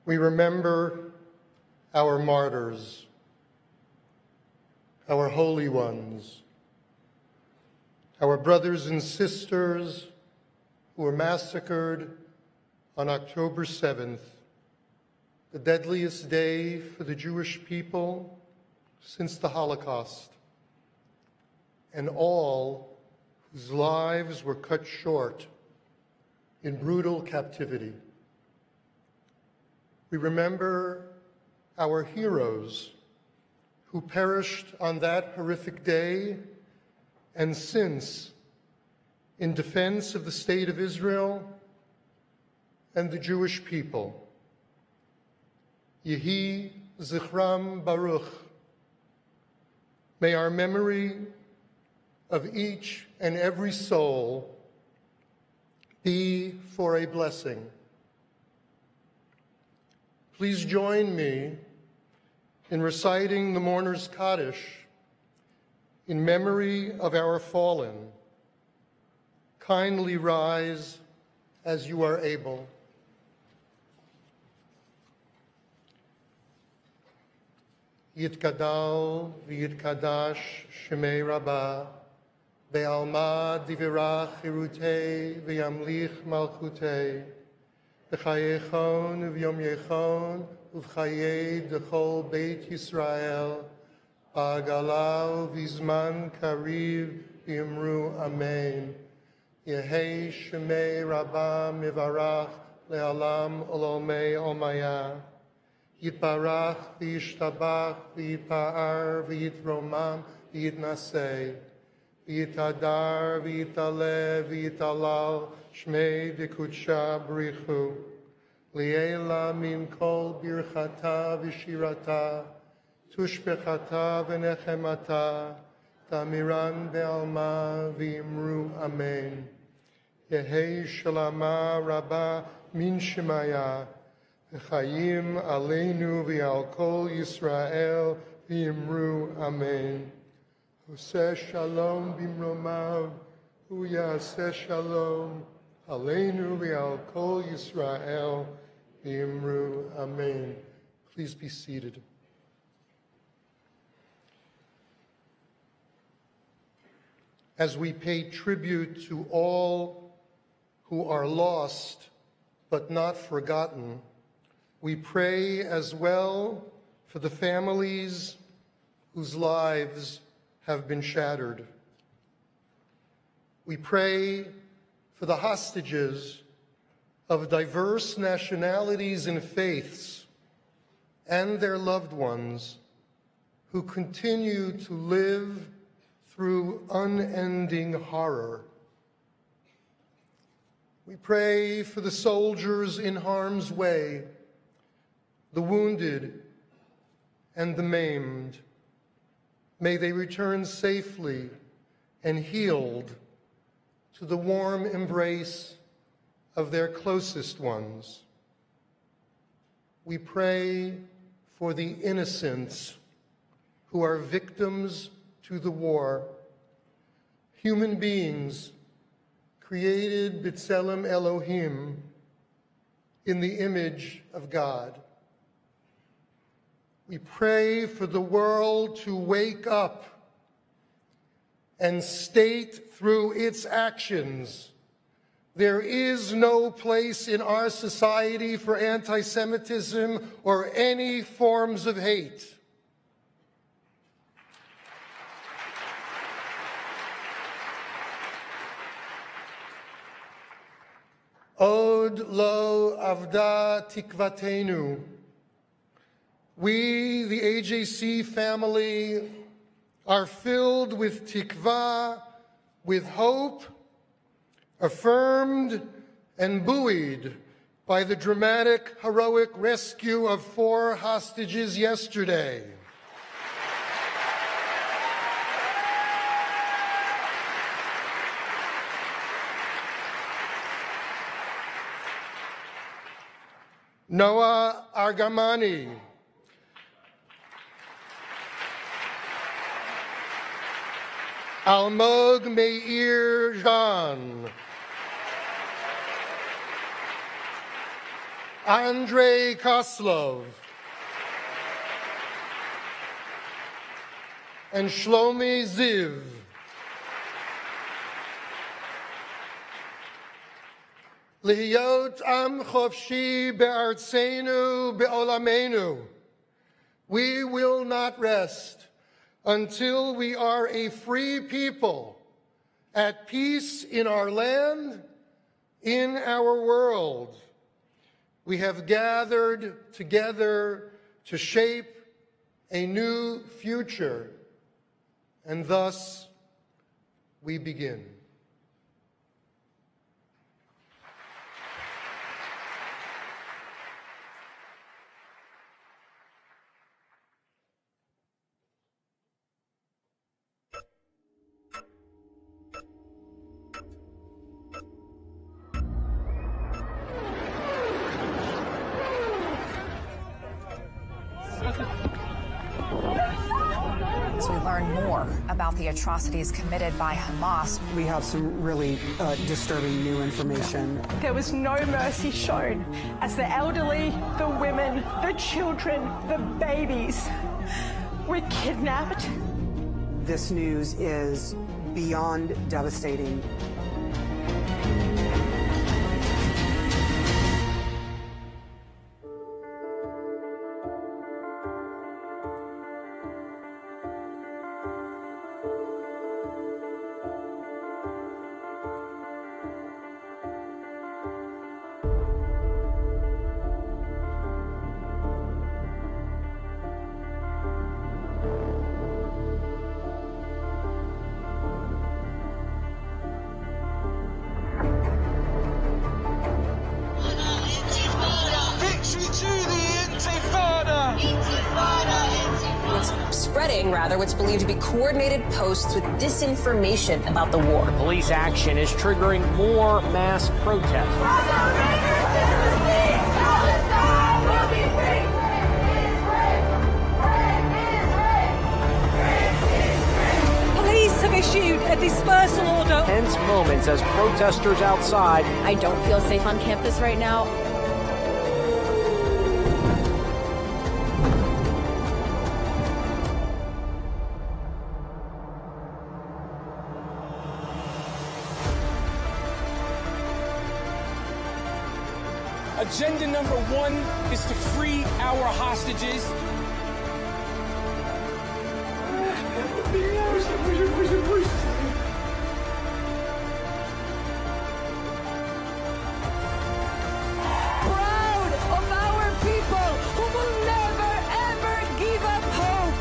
We remember our martyrs, our holy ones, our brothers and sisters who were massacred on October 7th, the deadliest day for the Jewish people since the Holocaust, and all whose lives were cut short in brutal captivity. We remember our heroes who perished on that horrific day and since in defense of the State of Israel and the Jewish people. Yehi Zichram Baruch. May our memory of each and every soul be for a blessing. Please join me in reciting the Mourner's Kaddish in memory of our fallen. Kindly rise as you are able. Yitkadal v'yitkadash shemei Rabbah, be'alma divirach hirutei v'yamlich malchutei, b'chayechon v'yom yechon uv'chayei dechol Beit Yisrael, ba'agala v'zman kariv v'yimru amen. Yehei shemei Rabbah mivarach le'alam olomei omaya. Yitbarach v'yishtabach v'yitpa'ar v'yitromam v'yitnasei. V'yitadar v'yitaleh v'yitalal shmei dekudsha b'richu. Li'ela min kol birchata v'shirata. Tushbechata v'nechemata. Tamiran be'alma v'imru amen. Yehei shalama rabbah min shemaya. V'chayim aleinu v'al kol Yisrael v'imru amen. Hoseh shalom bimromav, hu yaseh shalom aleinu v'al kol Yisrael v'imru amen. Please be seated. As we pay tribute to all who are lost but not forgotten, we pray as well for the families whose lives have been shattered. We pray for the hostages of diverse nationalities and faiths and their loved ones who continue to live through unending horror. We pray for the soldiers in harm's way, the wounded and the maimed. May they return safely and healed to the warm embrace of their closest ones. We pray for the innocents who are victims to the war, human beings created b'tselem Elohim, in the image of God. We pray for the world to wake up and state through its actions, there is no place in our society for anti-Semitism or any forms of hate. Od lo avda tikvatenu. We, the AJC family, are filled with tikva, with hope, affirmed and buoyed by the dramatic, heroic rescue of 4 hostages yesterday. Noah Argamani, Almog Meir Jean, Andrei Koslov, and Shlomi Ziv. Lihiyot am chofshi be'artzenu be'olamenu. We will not rest until we are a free people, at peace in our land, in our world. We have gathered together to shape a new future, and thus we begin. As we learn more about the atrocities committed by Hamas, we have some really disturbing new information. There was no mercy shown as the elderly, the women, the children, the babies were kidnapped. This news is beyond devastating. Spreading, what's believed to be coordinated posts with disinformation about the war. Police action is triggering more mass protests. Police have issued a dispersal order. Tense moments as protesters outside. I don't feel safe on campus right now. Agenda number 1 is to free our hostages. Proud of our people who will never, ever give up hope.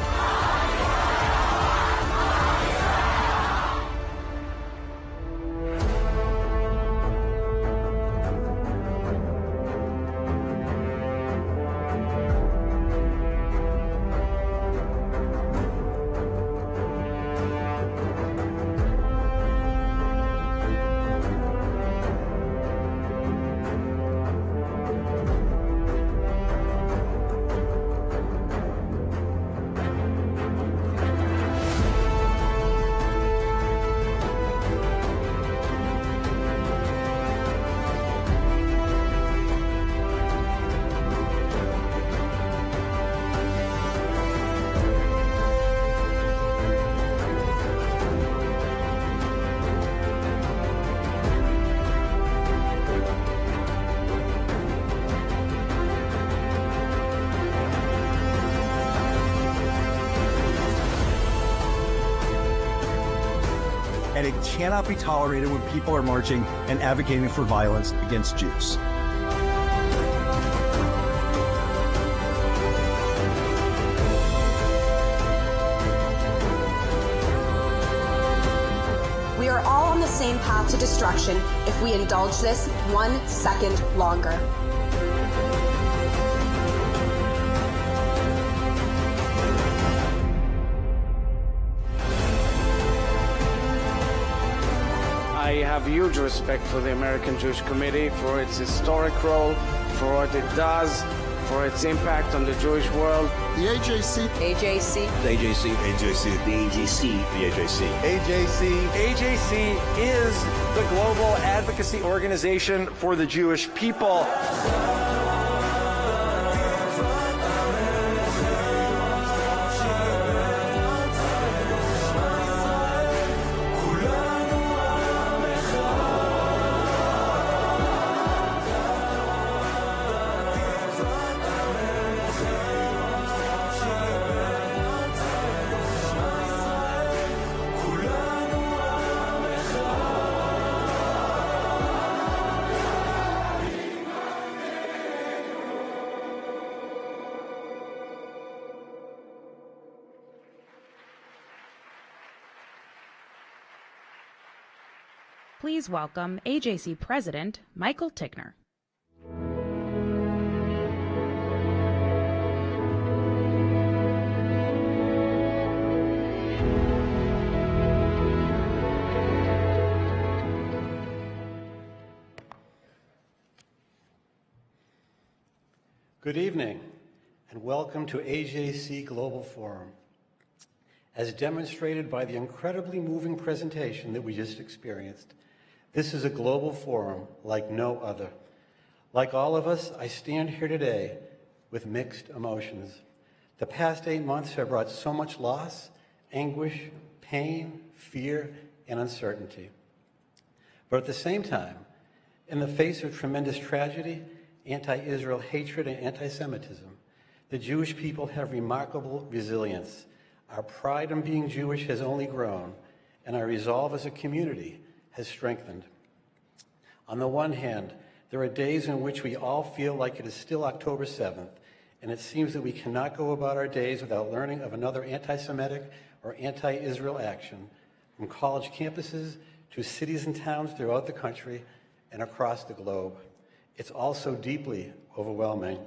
And it cannot be tolerated when people are marching and advocating for violence against Jews. We are all on the same path to destruction if we indulge this 1 second longer. I have huge respect for the American Jewish Committee, for its historic role, for what it does, for its impact on the Jewish world. The AJC. AJC. The AJC. AJC. The AJC. The AJC. AJC. AJC is the global advocacy organization for the Jewish people. Please welcome AJC President Michael Tickner. Good evening, and welcome to AJC Global Forum. As demonstrated by the incredibly moving presentation that we just experienced, this is a global forum like no other. Like all of us, I stand here today with mixed emotions. The past 8 months have brought so much loss, anguish, pain, fear, and uncertainty. But at the same time, in the face of tremendous tragedy, anti-Israel hatred, and anti-Semitism, the Jewish people have remarkable resilience. Our pride in being Jewish has only grown, and our resolve as a community has strengthened. On the one hand, there are days in which we all feel like it is still October 7th, and it seems that we cannot go about our days without learning of another anti-Semitic or anti-Israel action, from college campuses to cities and towns throughout the country and across the globe. It's also deeply overwhelming.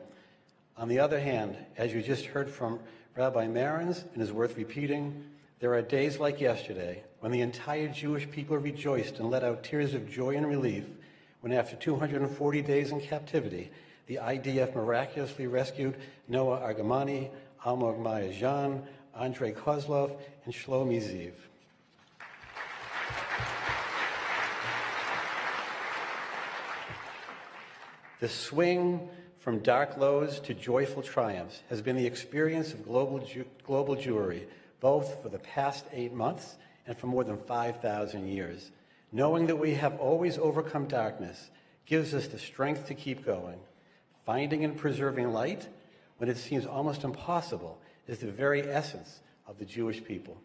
On the other hand, as you just heard from Rabbi Marins, and is worth repeating, there are days like yesterday when the entire Jewish people rejoiced and let out tears of joy and relief when, after 240 days in captivity, the IDF miraculously rescued Noah Argamani, Almog Mayajan, Andrei Kozlov, and Shlomi Ziv. The swing from dark lows to joyful triumphs has been the experience of global Jewry, both for the past 8 months and for more than 5,000 years. Knowing that we have always overcome darkness gives us the strength to keep going. Finding and preserving light when it seems almost impossible is the very essence of the Jewish people.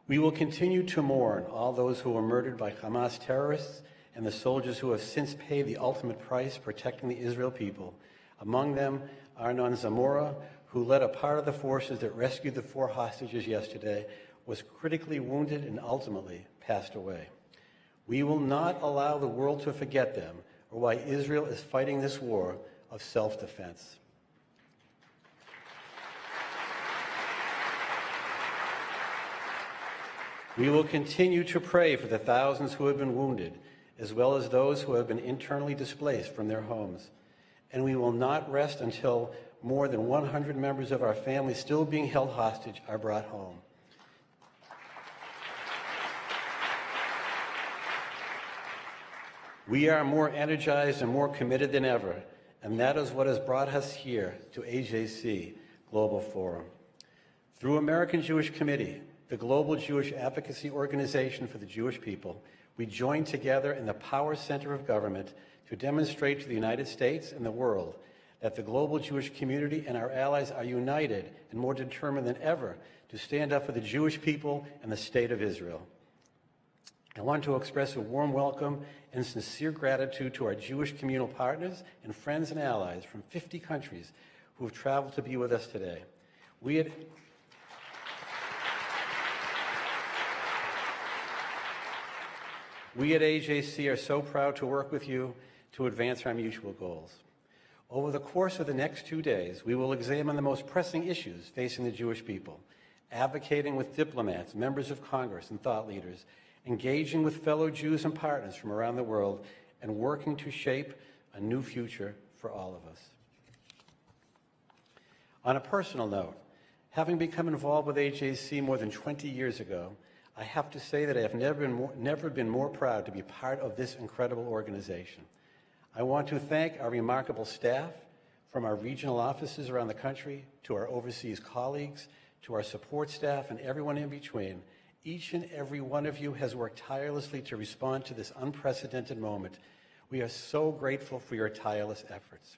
We will continue to mourn all those who were murdered by Hamas terrorists and the soldiers who have since paid the ultimate price protecting the Israel people. Among them, Arnon Zamora, who led a part of the forces that rescued the 4 hostages yesterday, was critically wounded and ultimately passed away. We will not allow the world to forget them or why Israel is fighting this war of self-defense. We will continue to pray for the thousands who have been wounded, as well as those who have been internally displaced from their homes. And we will not rest until more than 100 members of our family still being held hostage are brought home. We are more energized and more committed than ever, and that is what has brought us here to AJC Global Forum. Through American Jewish Committee, the global Jewish advocacy organization for the Jewish people, we join together in the power center of government to demonstrate to the United States and the world that the global Jewish community and our allies are united and more determined than ever to stand up for the Jewish people and the state of Israel. I want to express a warm welcome and sincere gratitude to our Jewish communal partners and friends and allies from 50 countries who have traveled to be with us today. We at AJC are so proud to work with you to advance our mutual goals. Over the course of the next 2 days, we will examine the most pressing issues facing the Jewish people, advocating with diplomats, members of Congress, and thought leaders, engaging with fellow Jews and partners from around the world, and working to shape a new future for all of us. On a personal note, having become involved with AJC more than 20 years ago, I have to say that I have never been more proud to be part of this incredible organization. I want to thank our remarkable staff, from our regional offices around the country to our overseas colleagues, to our support staff and everyone in between. Each and every one of you has worked tirelessly to respond to this unprecedented moment. We are so grateful for your tireless efforts.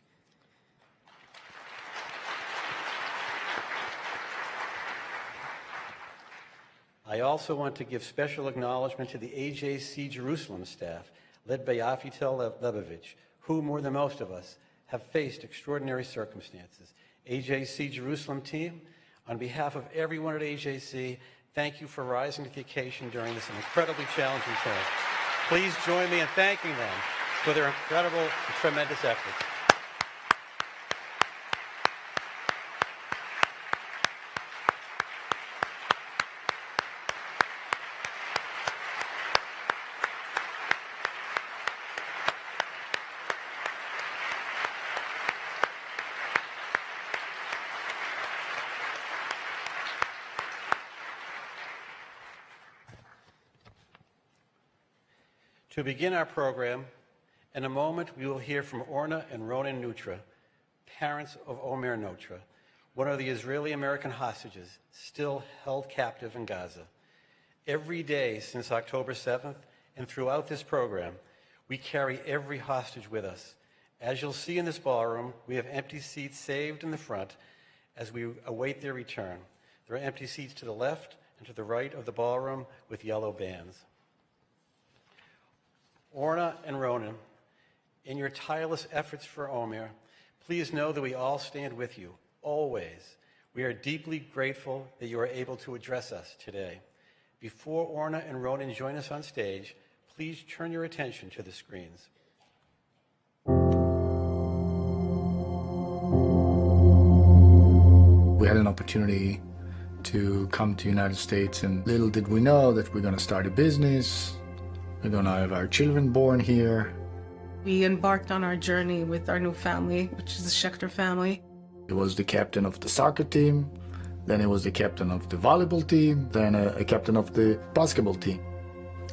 I also want to give special acknowledgement to the AJC Jerusalem staff, led by Avital Lebovich, who, more than most of us, have faced extraordinary circumstances. AJC Jerusalem team, on behalf of everyone at AJC, thank you for rising to the occasion during this incredibly challenging time. Please join me in thanking them for their incredible and tremendous efforts. To begin our program, in a moment we will hear from Orna and Ronen Nutra, parents of Omer Nutra, one of the Israeli-American hostages still held captive in Gaza. Every day since October 7th and throughout this program, we carry every hostage with us. As you'll see in this ballroom, we have empty seats saved in the front as we await their return. There are empty seats to the left and to the right of the ballroom with yellow bands. Orna and Ronen, in your tireless efforts for Omer, please know that we all stand with you, always. We are deeply grateful that you are able to address us today. Before Orna and Ronen join us on stage, please turn your attention to the screens. We had an opportunity to come to the United States, and little did we know that we're going to start a business. We're going to have our children born here. We embarked on our journey with our new family, which is the Schechter family. He was the captain of the soccer team, then he was the captain of the volleyball team, then a captain of the basketball team.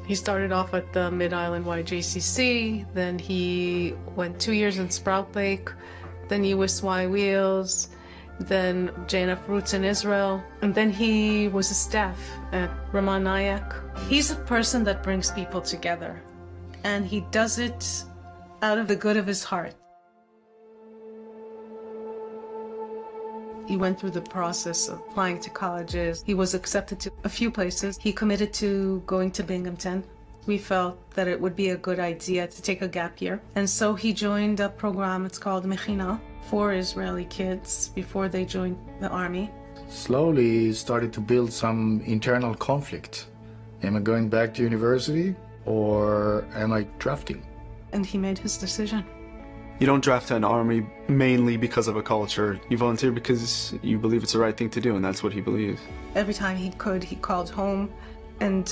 He started off at the Mid-Island YJCC, then he went 2 years in Sprout Lake, then USY Wheels, then JNF Roots in Israel, and then he was a staff at Raman Nayak. He's a person that brings people together, and he does it out of the good of his heart. He went through the process of applying to colleges. He was accepted to a few places. He committed to going to Binghamton. We felt that it would be a good idea to take a gap year, and so he joined a program, it's called Mechina, for Israeli kids before they joined the army. Slowly started to build some internal conflict. Am I going back to university or am I drafting? And he made his decision. You don't draft an army mainly because of a culture. You volunteer because you believe it's the right thing to do, and that's what he believes. Every time he could, he called home, and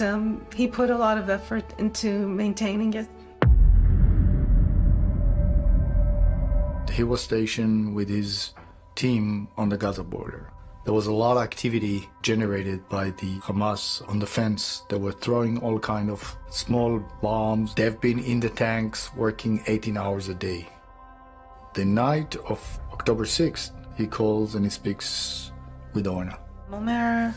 he put a lot of effort into maintaining it. He was stationed with his team on the Gaza border. There was a lot of activity generated by the Hamas on the fence. They were throwing all kind of small bombs. They've been in the tanks working 18 hours a day. The night of October 6th, he calls and he speaks with Orna. Omer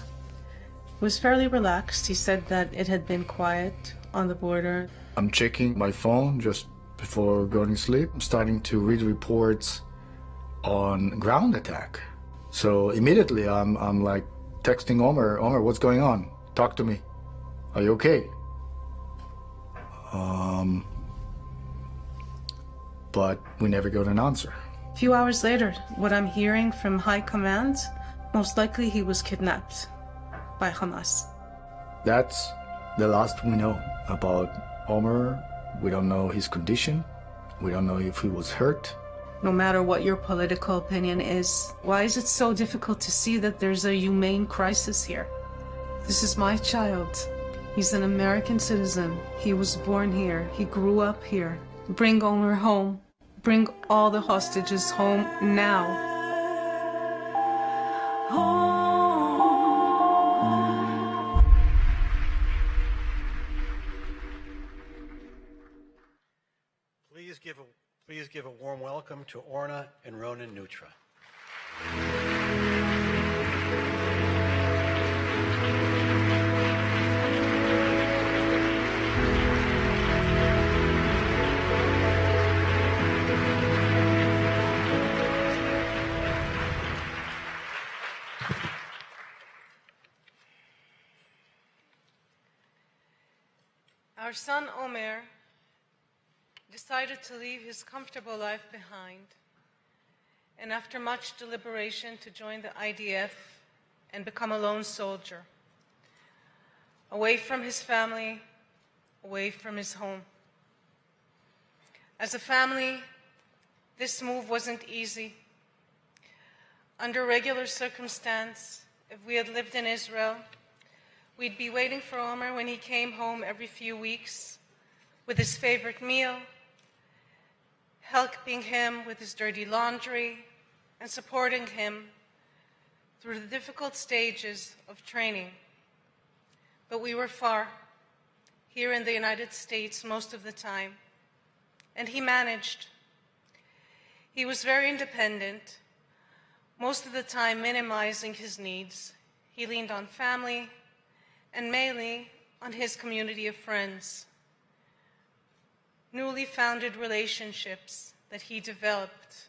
was fairly relaxed. He said that it had been quiet on the border. I'm checking my phone just before going to sleep. I'm starting to read reports on ground attack. So immediately I'm like texting Omer, what's going on? Talk to me. Are you okay? But we never got an answer. A few hours later, what I'm hearing from high command, most likely he was kidnapped by Hamas. That's the last we know about Omer. We don't know his condition. We don't know if he was hurt. No matter what your political opinion is, why is it so difficult to see that there's a humane crisis here? This is my child. He's an American citizen. He was born here. He grew up here. Bring Omer home. Bring all the hostages home now. Please give a warm welcome to Orna and Ronen Nutra. Our son Omer decided to leave his comfortable life behind, and after much deliberation to join the IDF and become a lone soldier, away from his family, away from his home. As a family, this move wasn't easy. Under regular circumstance, if we had lived in Israel, we'd be waiting for Omer when he came home every few weeks with his favorite meal, helping him with his dirty laundry, and supporting him through the difficult stages of training. But we were far, here in the United States most of the time, and he managed. He was very independent, most of the time minimizing his needs. He leaned on family and mainly on his community of friends. Newly founded relationships that he developed,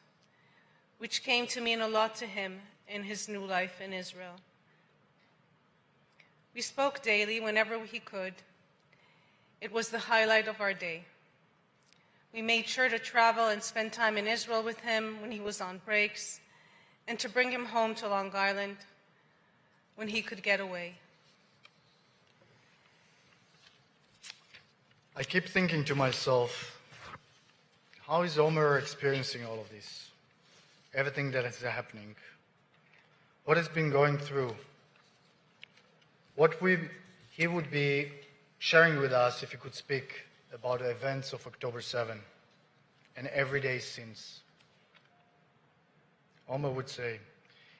which came to mean a lot to him in his new life in Israel. We spoke daily whenever he could. It was the highlight of our day. We made sure to travel and spend time in Israel with him when he was on breaks, and to bring him home to Long Island when he could get away. I keep thinking to myself, how is Omer experiencing all of this? Everything that is happening? What has been going through? What he would be sharing with us if he could speak about the events of October 7 and every day since. Omer would say,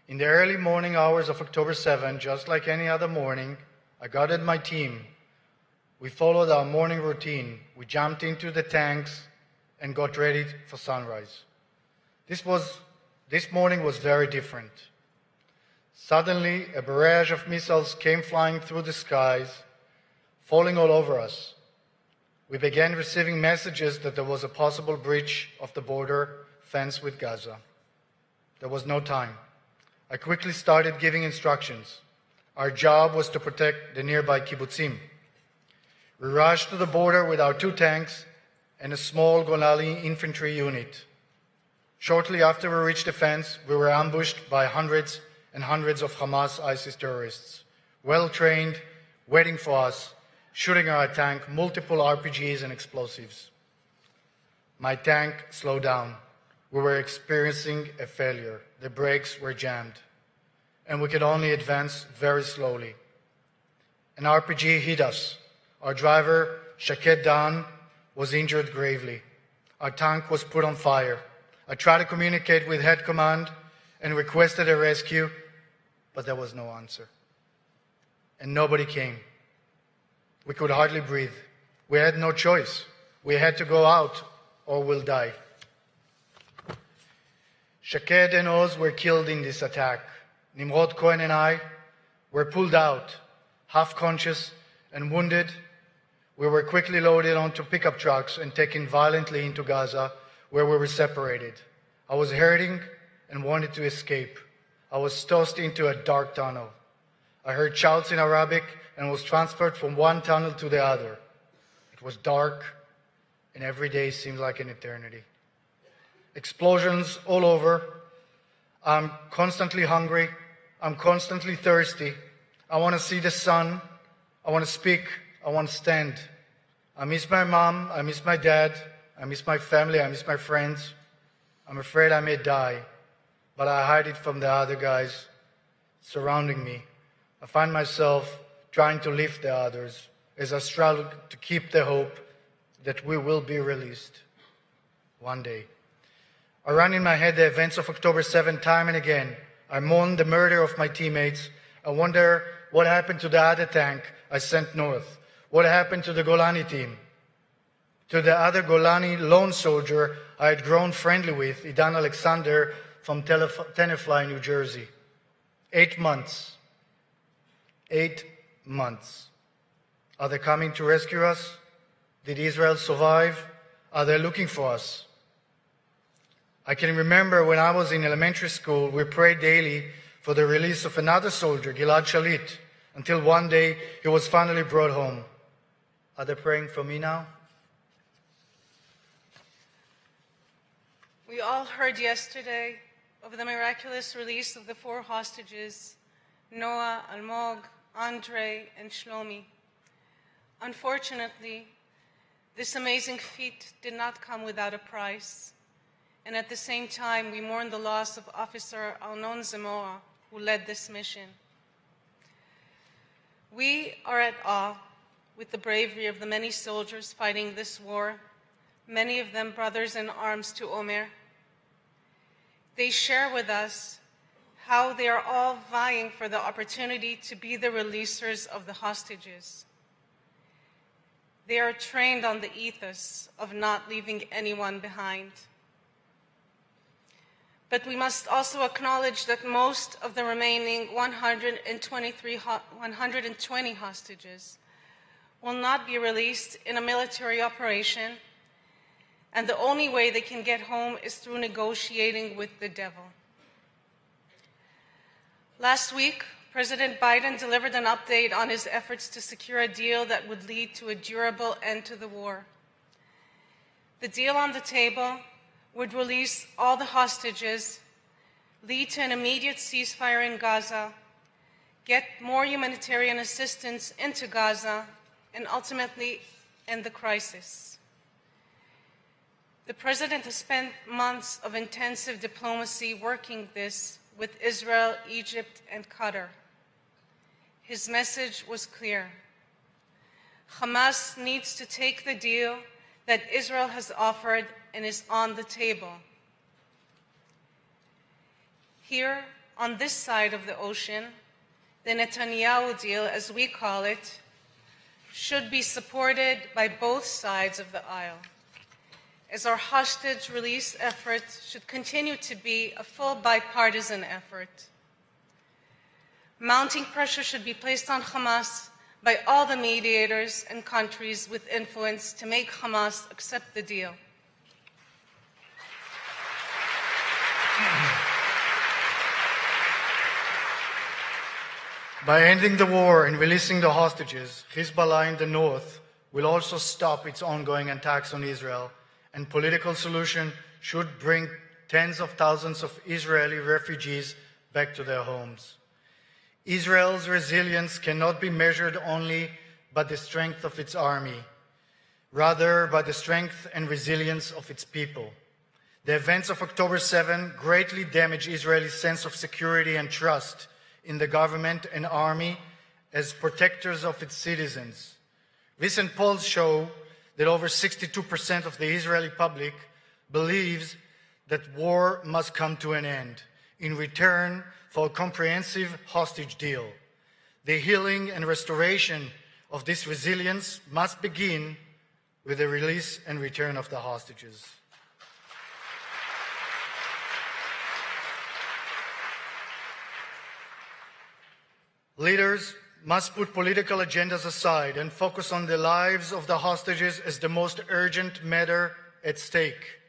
in the early morning hours of October 7, just like any other morning, I gathered my team. We followed our morning routine. We jumped into the tanks and got ready for sunrise. This morning was very different. Suddenly, a barrage of missiles came flying through the skies, falling all over us. We began receiving messages that there was a possible breach of the border fence with Gaza. There was no time. I quickly started giving instructions. Our job was to protect the nearby kibbutzim. We rushed to the border with our 2 tanks and a small Golani infantry unit. Shortly after we reached the fence, we were ambushed by hundreds and hundreds of Hamas ISIS terrorists, well-trained, waiting for us, shooting our tank, multiple RPGs and explosives. My tank slowed down. We were experiencing a failure. The brakes were jammed, and we could only advance very slowly. An RPG hit us. Our driver, Shaked Dan, was injured gravely. Our tank was put on fire. I tried to communicate with head command and requested a rescue, but there was no answer. And nobody came. We could hardly breathe. We had no choice. We had to go out or we'll die. Shaked and Oz were killed in this attack. Nimrod Cohen and I were pulled out, half-conscious and wounded. We were quickly loaded onto pickup trucks and taken violently into Gaza, where we were separated. I was hurting and wanted to escape. I was tossed into a dark tunnel. I heard shouts in Arabic and was transferred from one tunnel to the other. It was dark, and every day seemed like an eternity. Explosions all over. I'm constantly hungry. I'm constantly thirsty. I want to see the sun. I want to speak. I want to stand. I miss my mom. I miss my dad. I miss my family. I miss my friends. I'm afraid I may die, but I hide it from the other guys surrounding me. I find myself trying to lift the others as I struggle to keep the hope that we will be released one day. I run in my head the events of October 7 time and again. I mourn the murder of my teammates. I wonder what happened to the other tank I sent north. What happened to the Golani team? To the other Golani lone soldier I had grown friendly with, Idan Alexander from Tenafly, New Jersey. 8 months. 8 months. Are they coming to rescue us? Did Israel survive? Are they looking for us? I can remember when I was in elementary school, we prayed daily for the release of another soldier, Gilad Shalit, until one day he was finally brought home. Are they praying for me now? We all heard yesterday of the miraculous release of the 4 hostages, Noah, Almog, Andre, and Shlomi. Unfortunately, This amazing feat did not come without a price. And at the same time, we mourn the loss of Officer Arnon Zemoa, who led this mission. We are at awe with the bravery of the many soldiers fighting this war, many of them brothers in arms to Omer. They share with us how they are all vying for the opportunity to be the releasers of the hostages. They are trained on the ethos of not leaving anyone behind. But we must also acknowledge that most of the remaining 120 hostages will not be released in a military operation, and the only way they can get home is through negotiating with the devil. Last week, President Biden delivered an update on his efforts to secure a deal that would lead to a durable end to the war. The deal on the table would release all the hostages, lead to an immediate ceasefire in Gaza, get more humanitarian assistance into Gaza, and ultimately end the crisis. The President has spent months of intensive diplomacy working this with Israel, Egypt, and Qatar. His message was clear. Hamas needs to take the deal that Israel has offered and is on the table. Here, on this side of the ocean, the Netanyahu deal, as we call it, should be supported by both sides of the aisle, as our hostage release effort should continue to be a full bipartisan effort. Mounting pressure should be placed on Hamas by all the mediators and countries with influence to make Hamas accept the deal. By ending the war and releasing the hostages, Hezbollah in the north will also stop its ongoing attacks on Israel, and political solution should bring tens of thousands of Israeli refugees back to their homes. Israel's resilience cannot be measured only by the strength of its army, rather by the strength and resilience of its people. The events of October 7 greatly damaged Israel's sense of security and trust in the government and army as protectors of its citizens. Recent polls show that over 62% of the Israeli public believes that war must come to an end in return for a comprehensive hostage deal. The healing and restoration of this resilience must begin with the release and return of the hostages. Leaders must put political agendas aside and focus on the lives of the hostages as the most urgent matter at stake.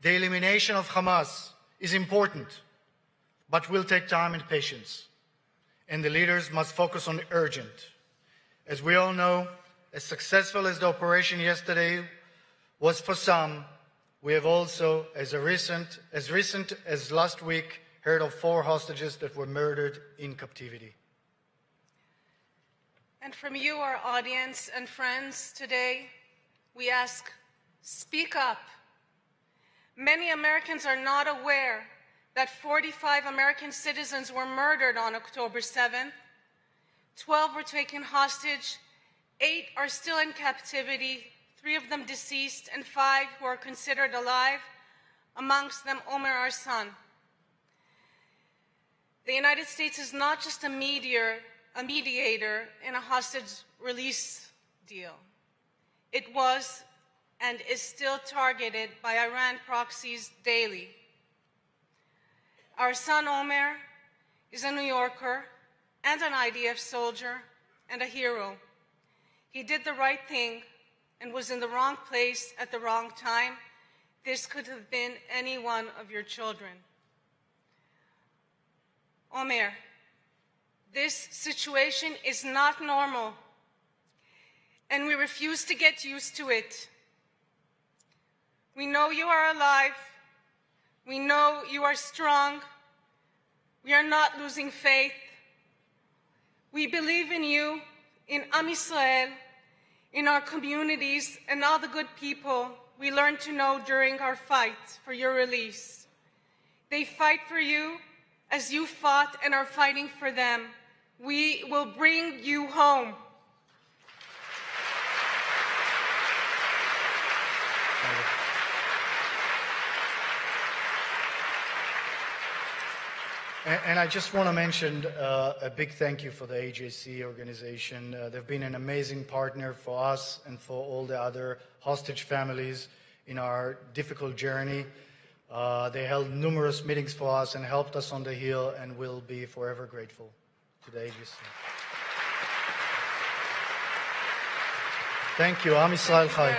The elimination of Hamas is important, but will take time and patience, and the leaders must focus on the urgent. As we all know, as successful as the operation yesterday was for some, we have also, as recent as last week, heard of 4 hostages that were murdered in captivity. And from you, our audience and friends, today, we ask, speak up. Many Americans are not aware that 45 American citizens were murdered on October 7th. 12 were taken hostage, 8 are still in captivity, 3 of them deceased, and 5 who are considered alive, amongst them Omer, our son. The United States is not just a mediator in a hostage release deal. It was and is still targeted by Iran proxies daily. Our son Omer is a New Yorker and an IDF soldier and a hero. He did the right thing and was in the wrong place at the wrong time. This could have been any one of your children. Omer, this situation is not normal, and we refuse to get used to it. We know you are alive. We know you are strong. We are not losing faith. We believe in you, in Am Yisrael, in our communities, and all the good people we learned to know during our fight for your release. They fight for you as you fought and are fighting for them. We will bring you home. And I just want to mention a big thank you for the AJC organization. They've been an amazing partner for us and for all the other hostage families in our difficult journey. They held numerous meetings for us and helped us on the Hill, and will be forever grateful to the AJC. Thank you. Am Yisrael Chai.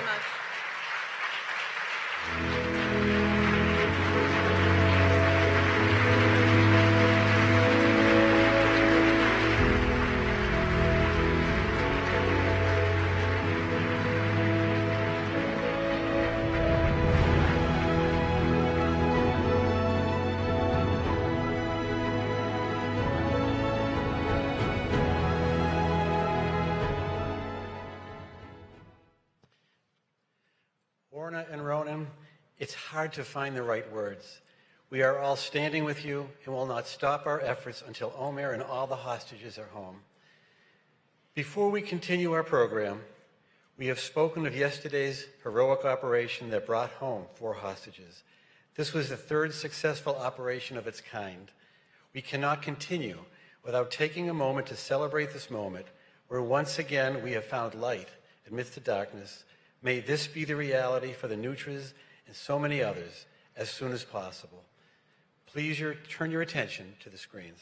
Orna and Ronan, it's hard to find the right words. We are all standing with you and will not stop our efforts until Omer and all the hostages are home. Before we continue our program, we have spoken of yesterday's heroic operation that brought home 4 hostages. This was the 3rd successful operation of its kind. We cannot continue without taking a moment to celebrate this moment where once again we have found light amidst the darkness. May this be the reality for the Nutras and so many others as soon as possible. Please turn your attention to the screens.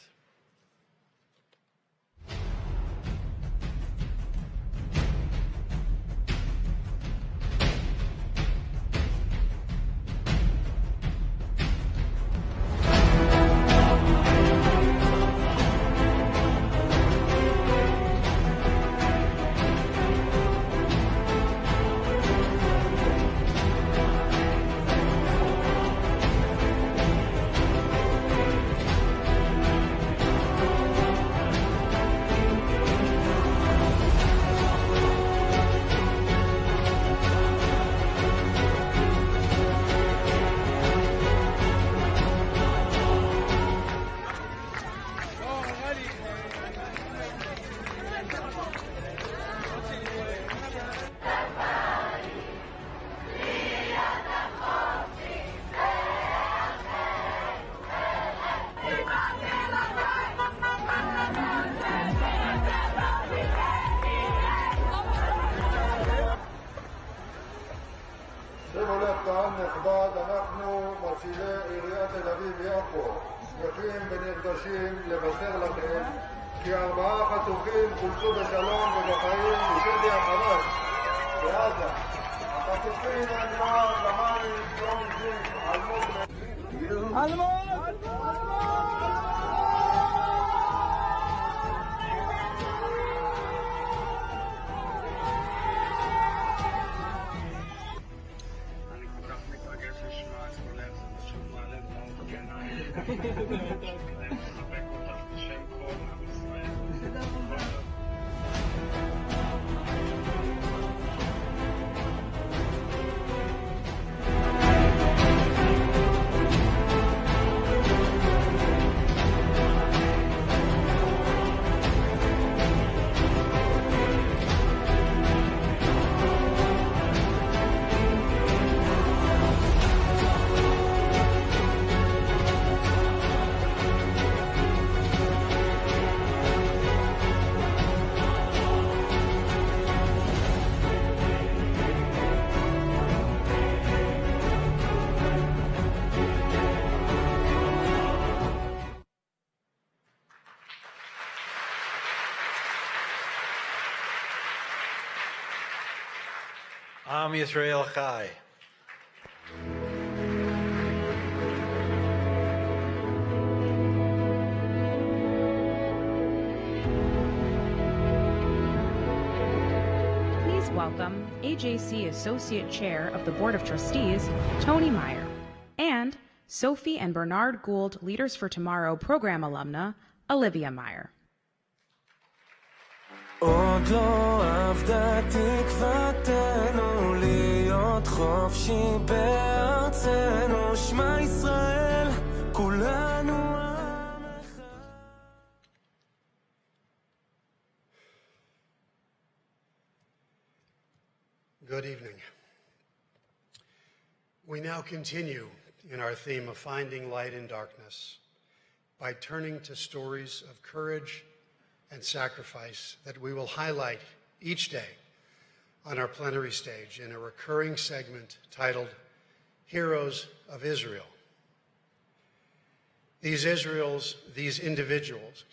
שימו לב, קהל נכבד, אנחנו מפעילי עיריית תל אביב-יפו שמחים ונרגשים לבשר לכם כי 4 חטופים חולצו בשלום ובחיים משבי החמאס בעזה. החטופים הם נוער זמרי, שלום זיק, אלמוג Am Yisrael Chai. Please welcome AJC Associate Chair of the Board of Trustees, Tony Meyer, and Sophie and Bernard Gould Leaders for Tomorrow program alumna, Olivia Meyer. עוד לא אבדה תקווה שלישי בארצנו, שמע ישראל, כולנו עם אחד. Good evening. We now continue in our theme of finding light in darkness by turning to stories of courage and sacrifice that we will highlight each day on our plenary stage in a recurring segment titled Heroes of Israel. These individuals,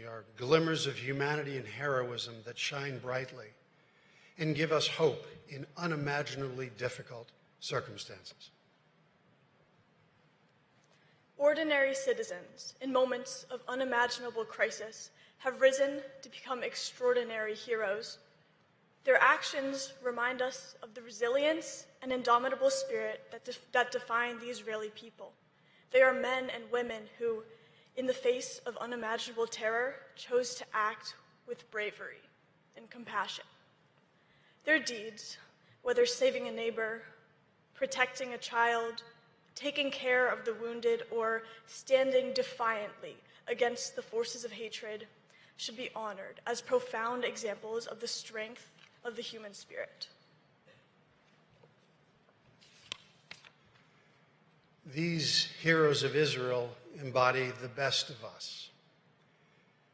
are glimmers of humanity and heroism that shine brightly and give us hope in unimaginably difficult circumstances. Ordinary citizens in moments of unimaginable crisis have risen to become extraordinary heroes. Their actions remind us of the resilience and indomitable spirit that define the Israeli people. They are men and women who, in the face of unimaginable terror, chose to act with bravery and compassion. Their deeds, whether saving a neighbor, protecting a child, taking care of the wounded, or standing defiantly against the forces of hatred, should be honored as profound examples of the strength of the human spirit. These heroes of Israel embody the best of us.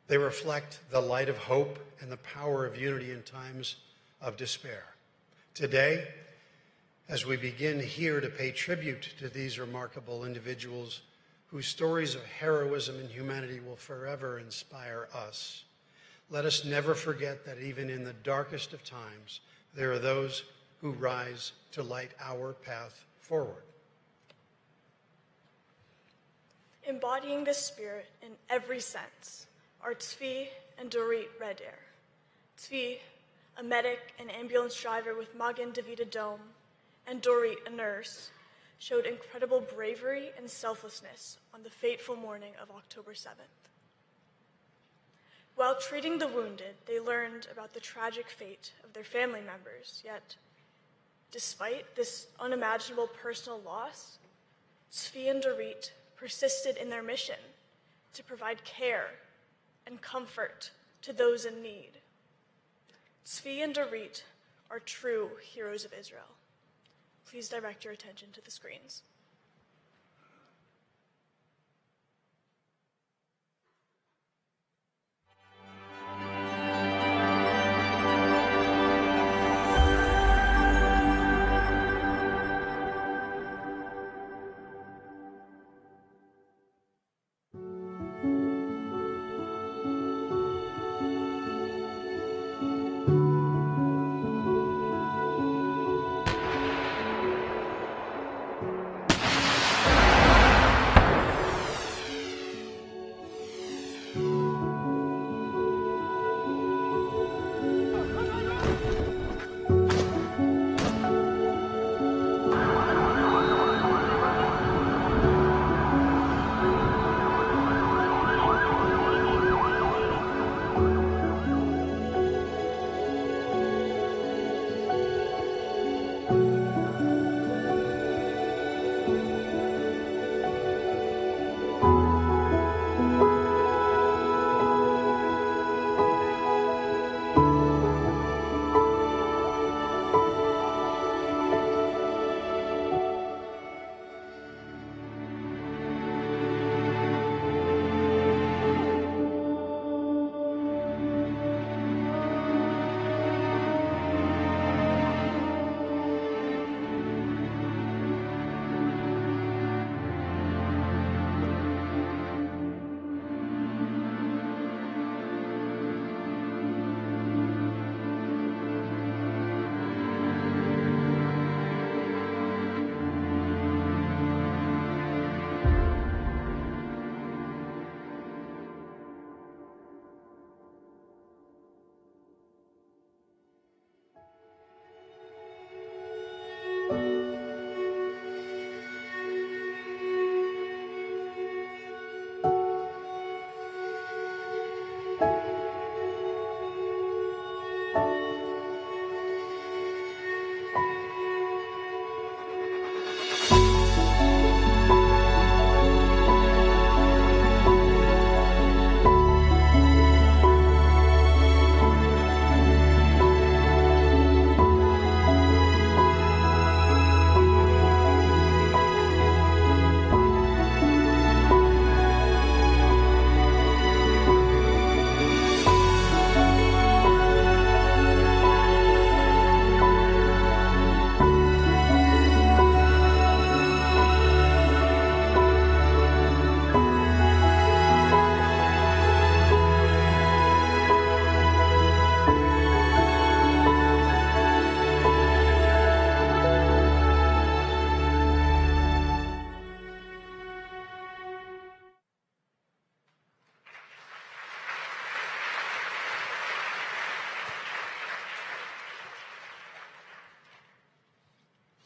They reflect the light of hope and the power of unity in times of despair. Today, as we begin here to pay tribute to these remarkable individuals whose stories of heroism and humanity will forever inspire us, let us never forget that even in the darkest of times, there are those who rise to light our path forward. Embodying this spirit in every sense are Tzvi and Dorit Reder. Tzvi, a medic and ambulance driver with Magen David Adom, and Dorit, a nurse, showed incredible bravery and selflessness on the fateful morning of October 7th. While treating the wounded, they learned about the tragic fate of their family members, yet, despite this unimaginable personal loss, Tzvi and Dorit persisted in their mission to provide care and comfort to those in need. Tzvi and Dorit are true heroes of Israel. Please direct your attention to the screens.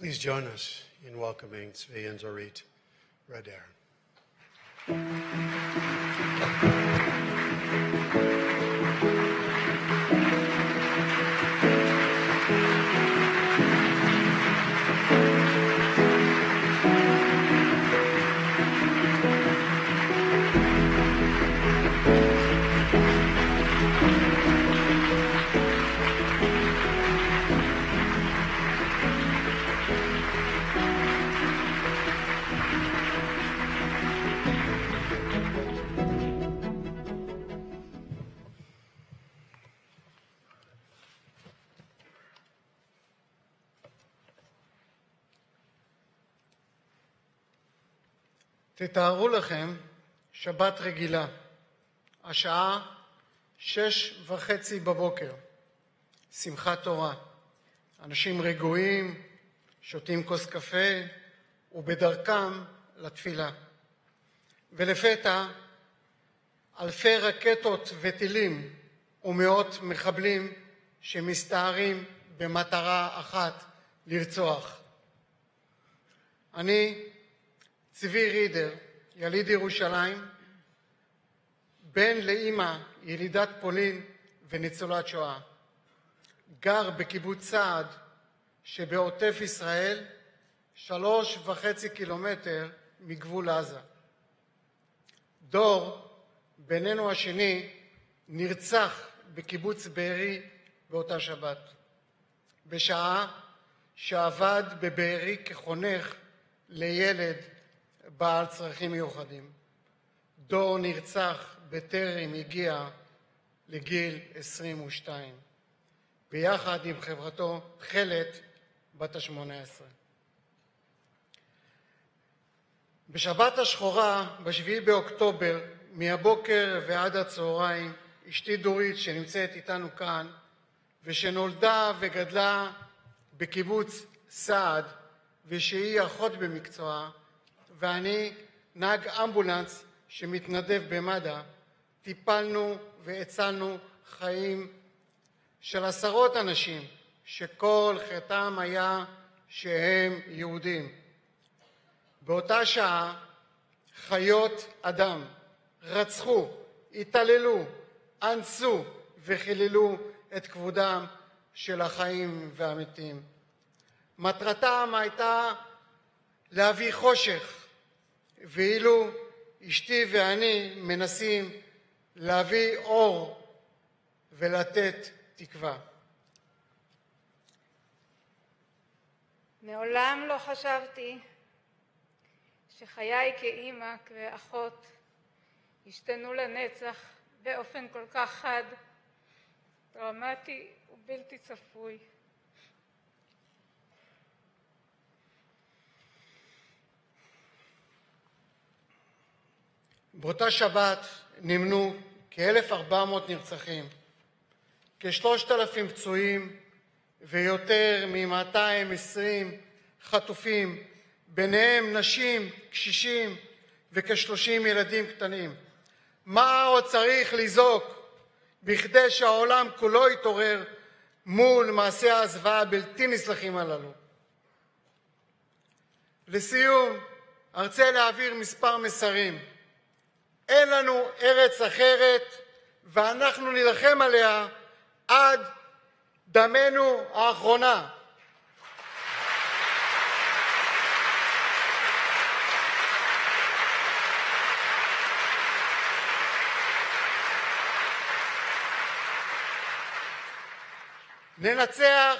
Please join us in welcoming Tzvi and Zorit Rader. תתארו לכם שבת רגילה, השעה 6:30 בבוקר, שמחת תורה, אנשים רגועים, שותים כוס קפה ובדרכם לתפילה. ולפתע אלפי רקטות וטילים ומאות מחבלים שמסתערים במטרה אחת, לרצוח. אני צבי רידר, יליד ירושלים, בן לאמא ילידת פולין וניצולת שואה. גר בקיבוץ סעד שבעוטף ישראל, 3.5 קילומטר מגבול עזה. דור, בנינו השני, נרצח בקיבוץ בארי באותה שבת, בשעה שעבד בבארי כחונך לילד בעל צרכים מיוחדים. דור נרצח בטרם הגיע לגיל 22, ביחד עם חברתו תכלת בת ה-18. בשבת השחורה, ב7 באוקטובר, מהבוקר ועד הצהריים, אשתי דורית, שנמצאת איתנו כאן, ושנולדה וגדלה בקיבוץ סעד, ושהיא אחות במקצועה, ואני נהג אמבולנס שמתנדב במד"א, טיפלנו והצלנו חיים של עשרות אנשים שכל חטאם היה שהם יהודים. באותה שעה חיות אדם רצחו, התעללו, אנסו וחיללו את כבודם של החיים והמתים. מטרתם הייתה להביא חושך, ואילו אשתי ואני מנסים להביא אור ולתת תקווה. מעולם לא חשבתי שחיי כאימא ואחות השתנו לנצח באופן כל כך חד, דרמטי ובלתי צפוי. באותה שבת נמנו כ-1,400 נרצחים, כ-3,000 פצועים ויותר מ-220 חטופים, ביניהם נשים, קשישים וכ-30 ילדים קטנים. מה עוד צריך לזעוק בכדי שהעולם כולו יתעורר מול מעשי הזוועה הבלתי נסלחים הללו? לסיום, ארצה להעביר מספר מסרים. אין לנו ארץ אחרת, ואנחנו נלחם עליה עד דמנו האחרונה. ננצח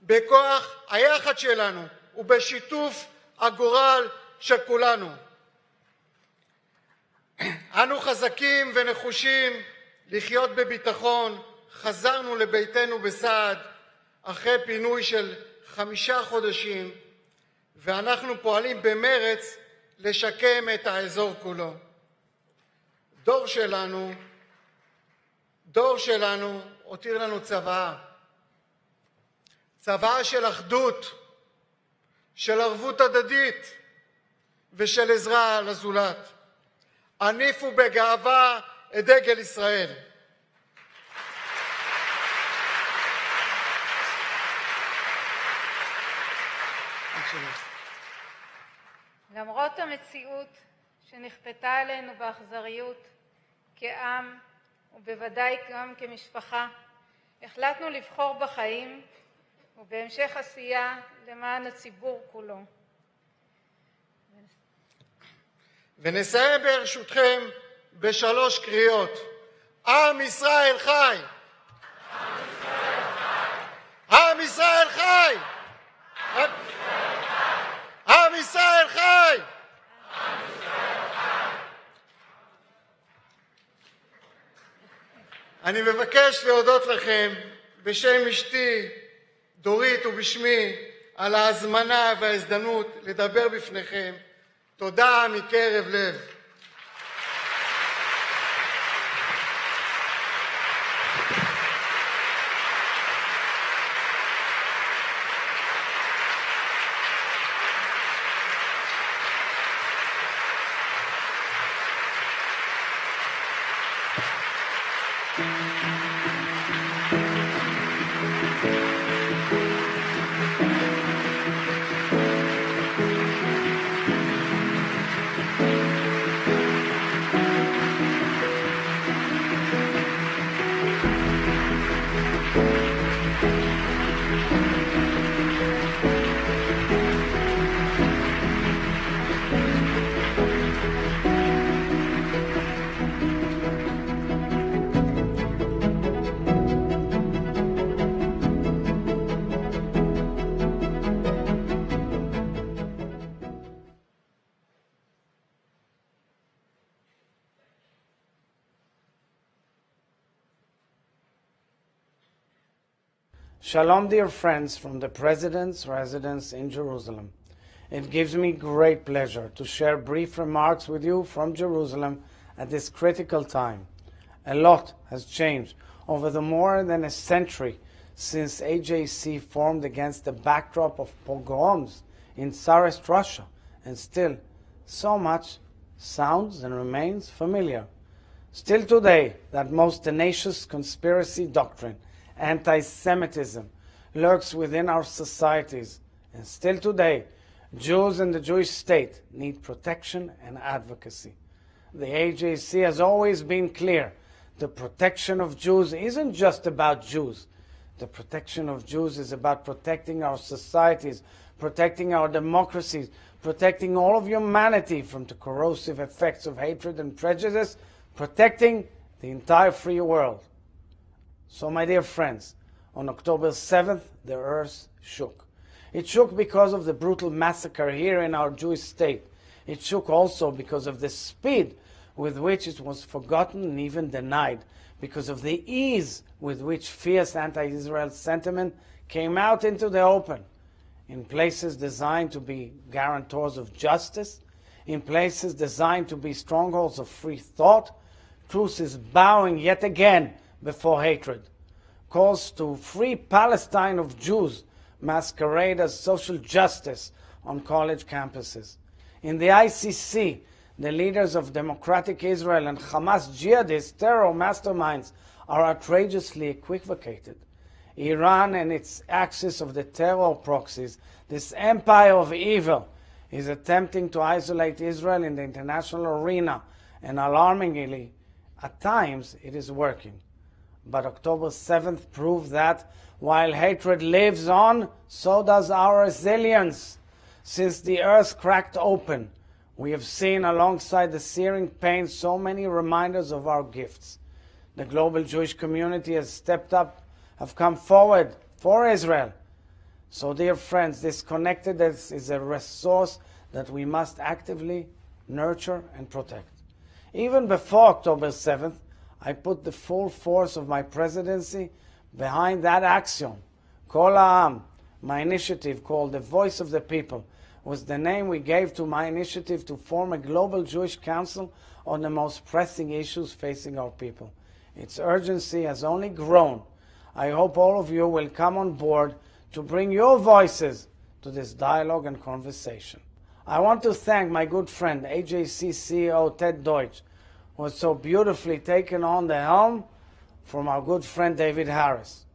בכוח היחד שלנו ובשיתוף הגורל של כולנו. אנו חזקים ונחושים לחיות בביטחון. חזרנו לביתנו בסעד אחרי פינוי של 5 חודשים, ואנחנו פועלים במרץ לשקם את האזור כולו. דור שלנו הותיר לנו צוואה של אחדות, של ערבות הדדית ושל עזרה לזולת. הניפו בגאווה את דגל ישראל. למרות המציאות שנכפתה עלינו באכזריות כעם ובוודאי גם כמשפחה, החלטנו לבחור בחיים ובהמשך עשייה למען הציבור כולו. ונסיים ברשותכם בשלוש קריאות. עם ישראל חי! עם ישראל חי! עם ישראל חי! אני מבקש להודות לכם בשם אשתי דורית ובשמי על ההזמנה וההזדמנות לדבר בפניכם. תודה מקרב לב. Shalom, dear friends from the President's residence in Jerusalem. It gives me great pleasure to share brief remarks with you from Jerusalem at this critical time. A lot has changed over the more than a century since AJC formed against the backdrop of pogroms in Tsarist Russia, and still so much sounds and remains familiar. Still today, that most tenacious conspiracy doctrine, anti-Semitism, lurks within our societies, and still today, Jews and the Jewish state need protection and advocacy. The AJC has always been clear. The protection of Jews isn't just about Jews. The protection of Jews is about protecting our societies, protecting our democracies, protecting all of humanity from the corrosive effects of hatred and prejudice, protecting the entire free world. So, my dear friends, on October 7th, the earth shook. It shook because of the brutal massacre here in our Jewish state. It shook also because of the speed with which it was forgotten and even denied, because of the ease with which fierce anti-Israel sentiment came out into the open, in places designed to be guarantors of justice, in places designed to be strongholds of free thought. Truth is bowing yet again before hatred. Calls to free Palestine of Jews masquerade as social justice on college campuses. In the ICC, the leaders of democratic Israel and Hamas jihadist terror masterminds are outrageously equivocated. Iran and its axis of the terror proxies, this empire of evil, is attempting to isolate Israel in the international arena, and alarmingly, at times, it is working. But October 7th proved that while hatred lives on, so does our resilience. Since the earth cracked open, we have seen alongside the searing pain so many reminders of our gifts. The global Jewish community has stepped up, have come forward for Israel. So, dear friends, this connectedness is a resource that we must actively nurture and protect. Even before October 7th, I put the full force of my presidency behind that axiom. Kol Ha'am, my initiative called the Voice of the People, was the name we gave to my initiative to form a global Jewish council on the most pressing issues facing our people. Its urgency has only grown. I hope all of you will come on board to bring your voices to this dialogue and conversation. I want to thank my good friend, AJC CEO Ted Deutsch, who has so beautifully taken on the helm from our good friend David Harris.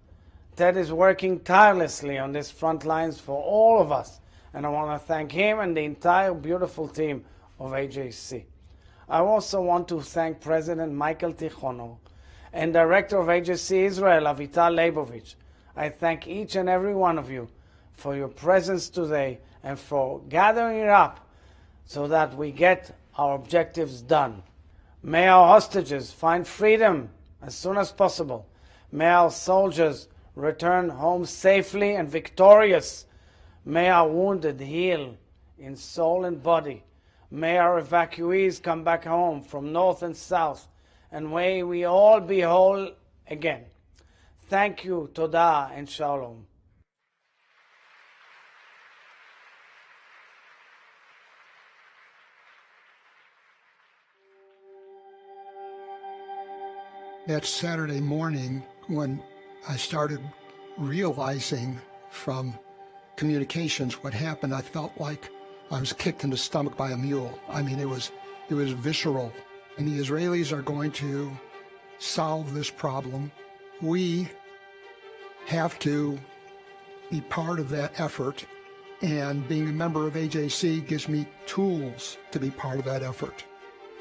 Ted is working tirelessly on these front lines for all of us and I want to thank him and the entire beautiful team of AJC. I also want to thank President Michael Tichono and Director of AJC Israel, Avital Leibovich. I thank each and every one of you for your presence today and for gathering it up so that we get our objectives done. May our hostages find freedom as soon as possible. May our soldiers return home safely and victorious. May our wounded heal in soul and body. May our evacuees come back home from north and south, and may we all be whole again. Thank you, Todah, and Shalom. That Saturday morning, when I started realizing from communications what happened, I felt like I was kicked in the stomach by a mule. I mean, it was visceral. And the Israelis are going to solve this problem. We have to be part of that effort, and being a member of AJC gives me tools to be part of that effort.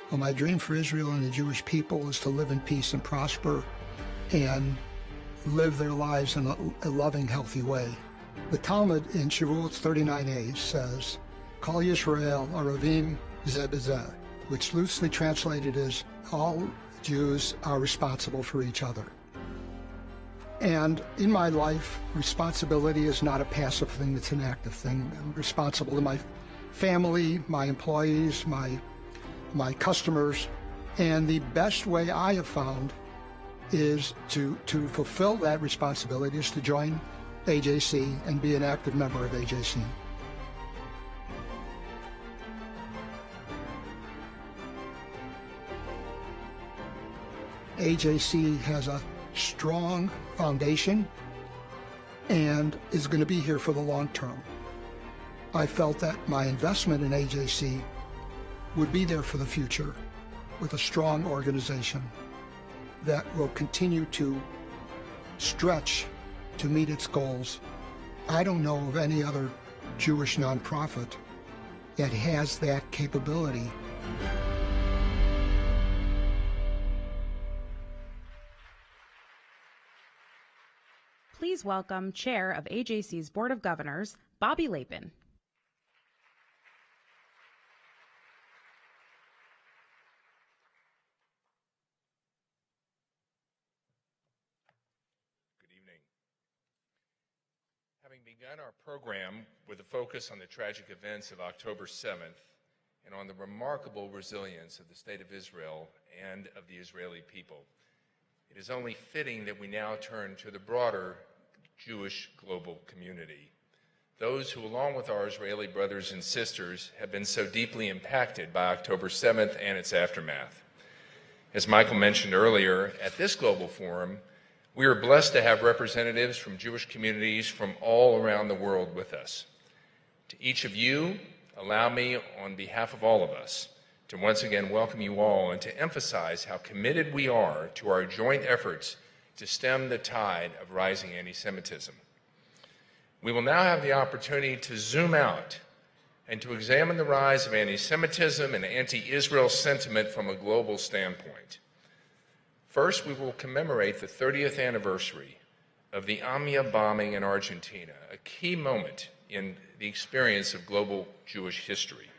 Well, my dream for Israel and the Jewish people is to live in peace and prosper and live their lives in a loving, healthy way. The Talmud in Shavuot 39a says, Kol Yisrael Aravim Zeh B'Zeh, which loosely translated is, all Jews are responsible for each other. And in my life, responsibility is not a passive thing, it's an active thing. I'm responsible to my family, my employees, my customers, and the best way I have found is to fulfill that responsibility is to join AJC and be an active member of AJC. AJC has a strong foundation and is going to be here for the long term. I felt that my investment in AJC would be there for the future with a strong organization that will continue to stretch to meet its goals. I don't know of any other Jewish nonprofit that has that capability. Please welcome Chair of AJC's Board of Governors, Bobby Lapin. Having begun our program with a focus on the tragic events of October 7th and on the remarkable resilience of the State of Israel and of the Israeli people, it is only fitting that we now turn to the broader Jewish global community, those who, along with our Israeli brothers and sisters, have been so deeply impacted by October 7th and its aftermath. As Michael mentioned earlier, at this global forum, we are blessed to have representatives from Jewish communities from all around the world with us. To each of you, allow me, on behalf of all of us, to once again welcome you all and to emphasize how committed we are to our joint efforts to stem the tide of rising anti-Semitism. We will now have the opportunity to zoom out and to examine the rise of anti-Semitism and anti-Israel sentiment from a global standpoint. First, we will commemorate the 30th anniversary of the Amia bombing in Argentina, a key moment in the experience of global Jewish history.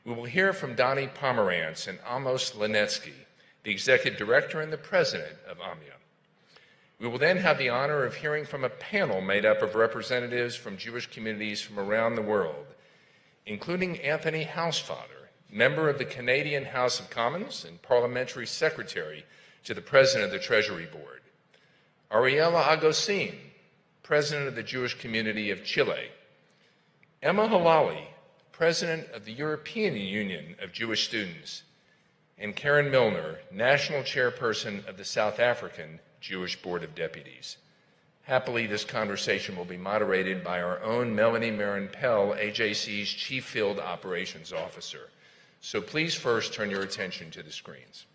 We will hear from Donnie Pomerantz and Amos Linetsky, the executive director and the president of Amia. We will then have the honor of hearing from a panel made up of representatives from Jewish communities from around the world, including Anthony Housefather, member of the Canadian House of Commons and parliamentary secretary to the president of the Treasury Board, Ariela Agosin, president of the Jewish community of Chile, Emma Halali, president of the European Union of Jewish Students, and Karen Milner, national chairperson of the South African Jewish Board of Deputies. Happily, this conversation will be moderated by our own Melanie Marin-Pell, AJC's Chief Field Operations Officer. So please first turn your attention to the screens.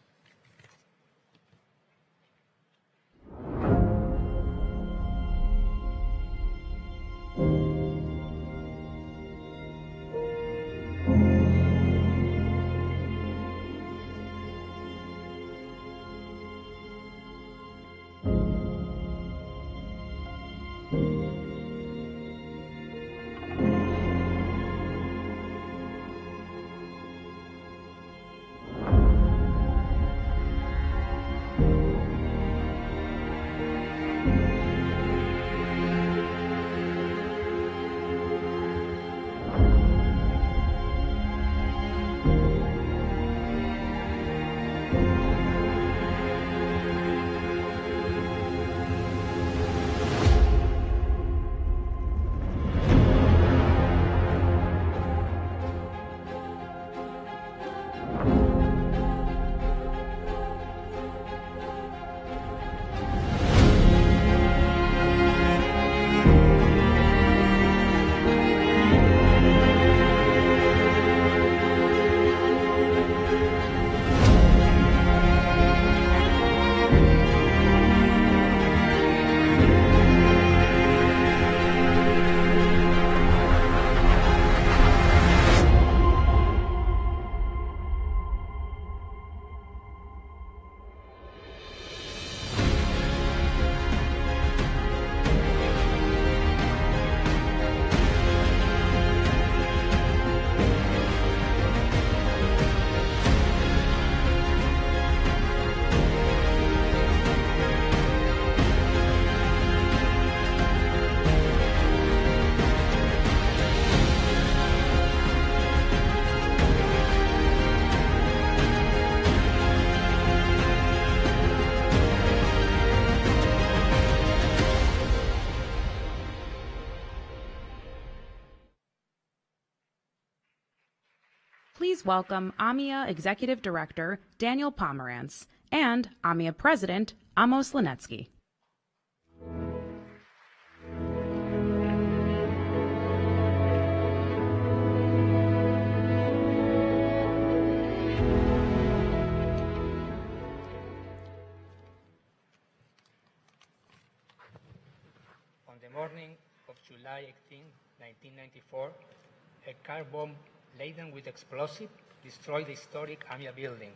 Please welcome AMIA Executive Director Daniel Pomerantz and AMIA President Amos Linetsky. On the morning of July 18, 1994, a car bomb laden with explosives destroyed the historic AMIA building,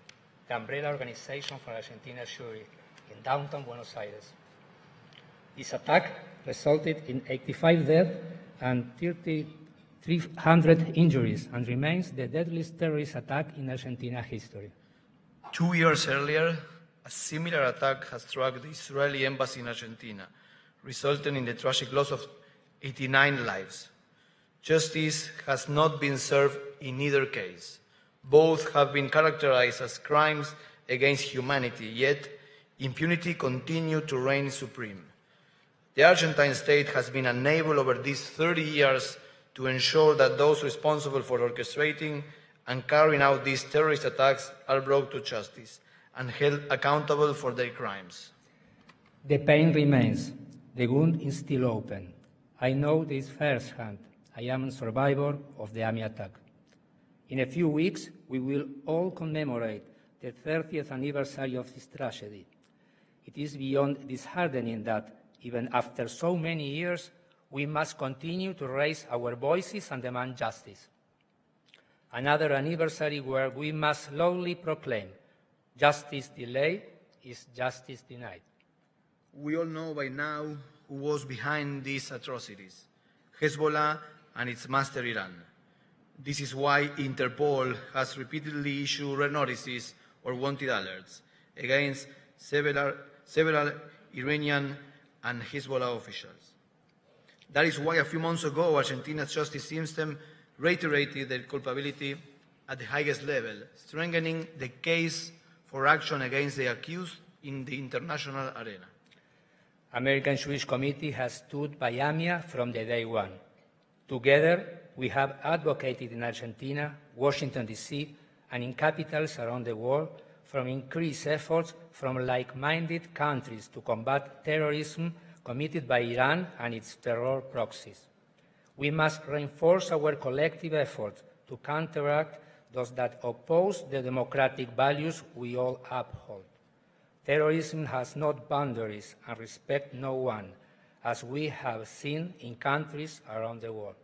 the umbrella organization for Argentina Zurich, in downtown Buenos Aires. This attack resulted in 85 deaths and 3,300 injuries and remains the deadliest terrorist attack in Argentina history. 2 years earlier, a similar attack has struck the Israeli embassy in Argentina, resulting in the tragic loss of 89 lives. Justice has not been served in either case. Both have been characterized as crimes against humanity, yet impunity continued to reign supreme. The Argentine state has been unable over these 30 years to ensure that those responsible for orchestrating and carrying out these terrorist attacks are brought to justice and held accountable for their crimes. The pain remains. The wound is still open. I know this firsthand. I am a survivor of the AMIA attack. In a few weeks, we will all commemorate the 30th anniversary of this tragedy. It is beyond disheartening that, even after so many years, we must continue to raise our voices and demand justice. Another anniversary where we must loudly proclaim, justice delayed is justice denied. We all know by now who was behind these atrocities: Hezbollah and its master Iran. This is why Interpol has repeatedly issued red notices or wanted alerts against several Iranian and Hezbollah officials. That is why a few months ago, Argentina's justice system reiterated their culpability at the highest level, strengthening the case for action against the accused in the international arena. American Jewish Committee has stood by AMIA from the day one. Together, we have advocated in Argentina, Washington, D.C., and in capitals around the world for increased efforts from like-minded countries to combat terrorism committed by Iran and its terror proxies. We must reinforce our collective efforts to counteract those that oppose the democratic values we all uphold. Terrorism has no boundaries and respects no one, as we have seen in countries around the world.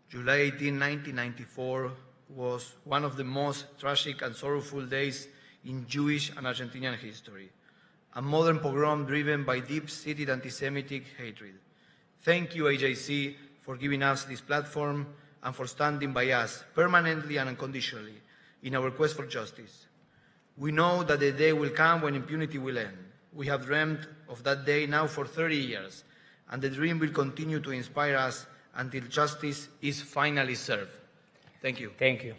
July 18, 1994 was one of the most tragic and sorrowful days in Jewish and Argentinian history, a modern pogrom driven by deep-seated anti-Semitic hatred. Thank you, AJC, for giving us this platform and for standing by us permanently and unconditionally in our quest for justice. We know that the day will come when impunity will end. We have dreamed of that day now for 30 years, and the dream will continue to inspire us until justice is finally served. Thank you. Thank you.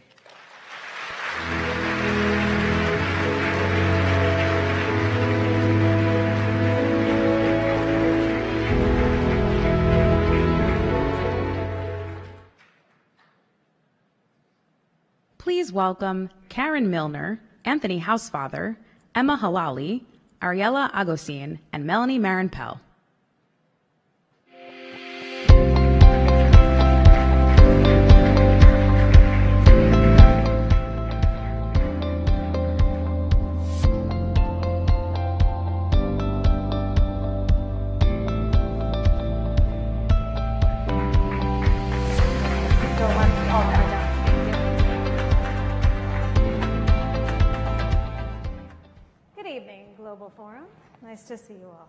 Please welcome Karen Milner, Anthony Housefather, Emma Halali, Ariella Agosin, and Melanie Marin-Pell. Global Forum. Nice to see you all.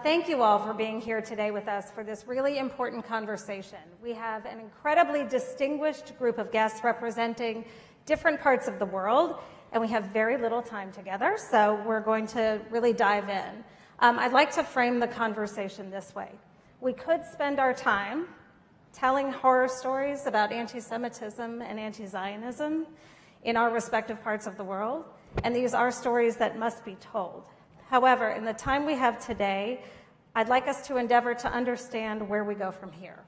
Thank you all for being here today with us for this really important conversation. We have an incredibly distinguished group of guests representing different parts of the world, and we have very little time together, so we're going to really dive in. I'd like to frame the conversation this way. We could spend our time telling horror stories about anti-Semitism and anti-Zionism in our respective parts of the world, and these are stories that must be told. However, in the time we have today, I'd like us to endeavor to understand where we go from here.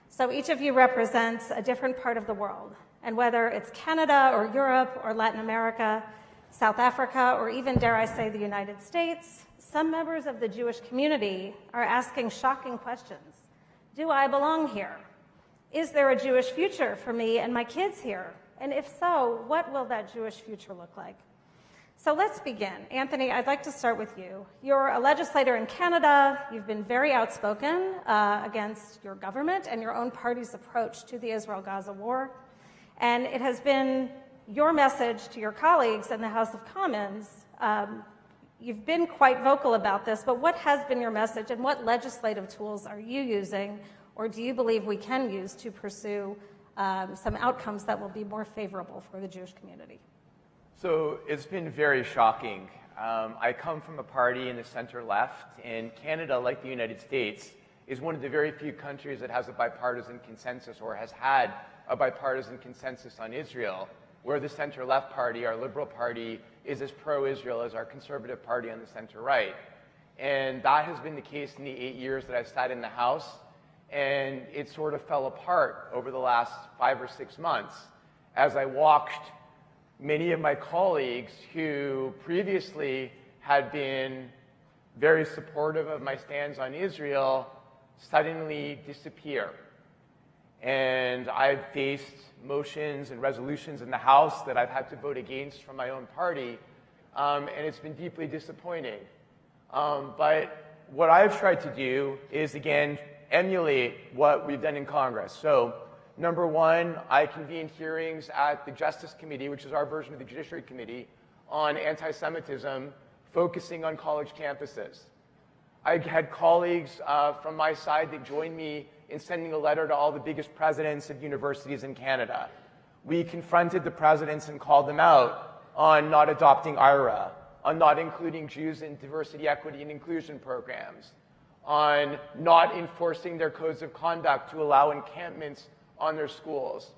So each of you represents a different part of the world, And whether it's Canada or Europe or Latin America, South Africa, or even, dare I say, the United States, some members of the Jewish community are asking shocking questions. Do I belong here? Is there a Jewish future for me and my kids here? And if so, what will that Jewish future look like? So let's begin. Anthony, I'd like to start with you. You're a legislator in Canada. You've been very outspoken against your government and your own party's approach to the Israel-Gaza war. And it has been your message to your colleagues in the House of Commons. You've been quite vocal about this, but what has been your message and what legislative tools are you using, or do you believe we can use to pursue some outcomes that will be more favorable for the Jewish community? So it's been very shocking. I come from a party in the center left, and Canada, like the United States, is one of the very few countries that has a bipartisan consensus or has had a bipartisan consensus on Israel, where the center left party, our Liberal Party, is as pro-Israel as our Conservative Party on the center right. And that has been the case in the 8 years that I've sat in the House, and it sort of fell apart over the last 5 or 6 months as I watched many of my colleagues who previously had been very supportive of my stance on Israel suddenly disappear. And I've faced motions and resolutions in the House that I've had to vote against from my own party, and it's been deeply disappointing. But what I've tried to do is, again, emulate what we've done in Congress. So, number one, I convened hearings at the Justice Committee, which is our version of the Judiciary Committee, on anti-Semitism, focusing on college campuses. I had colleagues from my side that joined me in sending a letter to all the biggest presidents of universities in Canada. We confronted the presidents and called them out on not adopting IRA, on not including Jews in diversity, equity, and inclusion programs, on not enforcing their codes of conduct to allow encampments on their schools.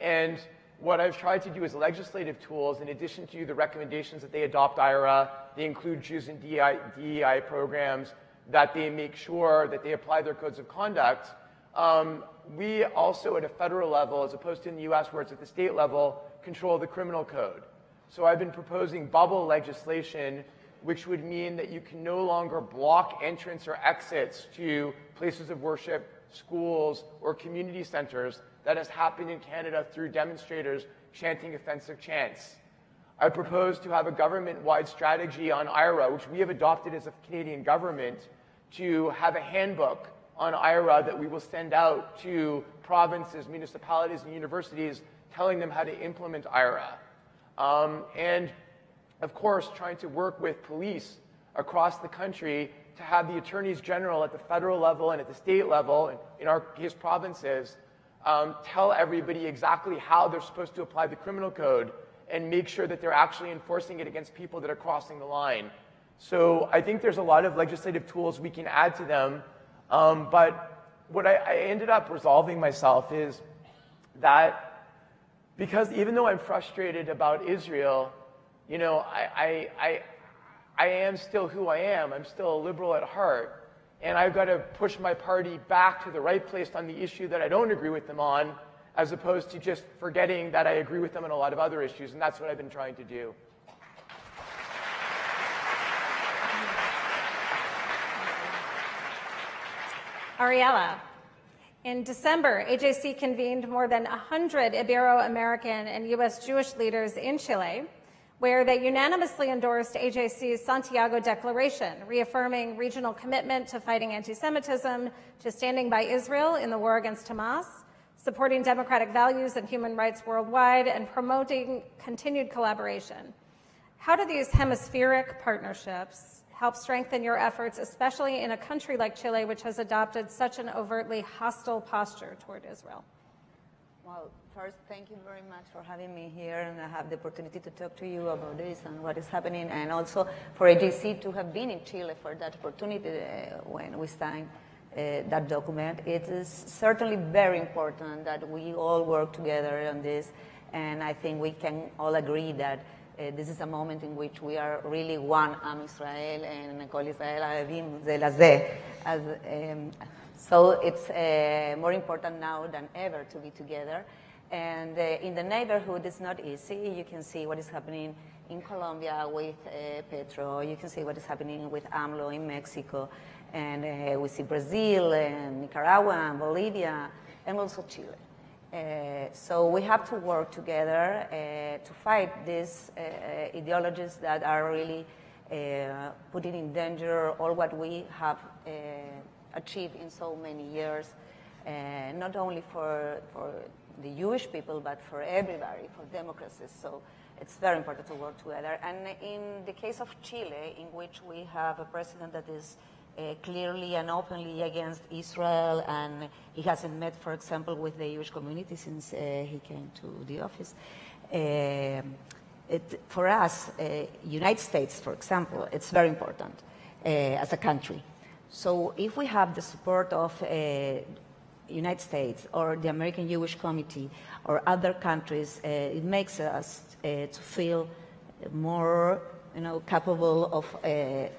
And what I've tried to do is legislative tools, in addition to the recommendations that they adopt IRA, they include Jews in DEI programs, that they make sure that they apply their codes of conduct. We also, at a federal level, as opposed to in the US where it's at the state level, control the criminal code. So I've been proposing bubble legislation, which would mean that you can no longer block entrance or exits to places of worship, schools, or community centers. That has happened in Canada through demonstrators chanting offensive chants. I propose to have a government-wide strategy on IRA, which we have adopted as a Canadian government, to have a handbook on IRA that we will send out to provinces, municipalities, and universities, telling them how to implement IRA. And, of course, trying to work with police across the country to have the attorneys general at the federal level and at the state level, and in our case provinces, tell everybody exactly how they're supposed to apply the criminal code and make sure that they're actually enforcing it against people that are crossing the line. So I think there's a lot of legislative tools we can add to them. But what I ended up resolving myself is that because even though I'm frustrated about Israel, you know, I am still who I am. I'm still a liberal at heart. And I've got to push my party back to the right place on the issue that I don't agree with them on, as opposed to just forgetting that I agree with them on a lot of other issues. And that's what I've been trying to do. Ariella, in December, AJC convened more than 100 Ibero-American and U.S. Jewish leaders in Chile, where they unanimously endorsed AJC's Santiago Declaration, reaffirming regional commitment to fighting anti-Semitism, to standing by Israel in the war against Hamas, supporting democratic values and human rights worldwide, and promoting continued collaboration. How do these hemispheric partnerships help strengthen your efforts, especially in a country like Chile, which has adopted such an overtly hostile posture toward Israel? Well, first, thank you very much for having me here, and I have the opportunity to talk to you about this and what is happening, and also for AJC to have been in Chile for that opportunity when we signed that document. It is certainly very important that we all work together on this, and I think we can all agree that this is a moment in which we are really one Am Israel, and Kol Israel Arevim Ze Lazeh. So it's more important now than ever to be together. And in the neighborhood, it's not easy. You can see what is happening in Colombia with Petro. You can see what is happening with AMLO in Mexico. And we see Brazil and Nicaragua and Bolivia and also Chile. So we have to work together to fight these ideologies that are really putting in danger all what we have achieved in so many years, not only for the Jewish people, but for everybody, for democracies. So it's very important to work together. And in the case of Chile, in which we have a president that is clearly and openly against Israel, and he hasn't met, for example, with the Jewish community since he came to the office. For us, United States, for example, it's very important as a country. So if we have the support of United States or the American Jewish Committee or other countries, it makes us to feel more capable of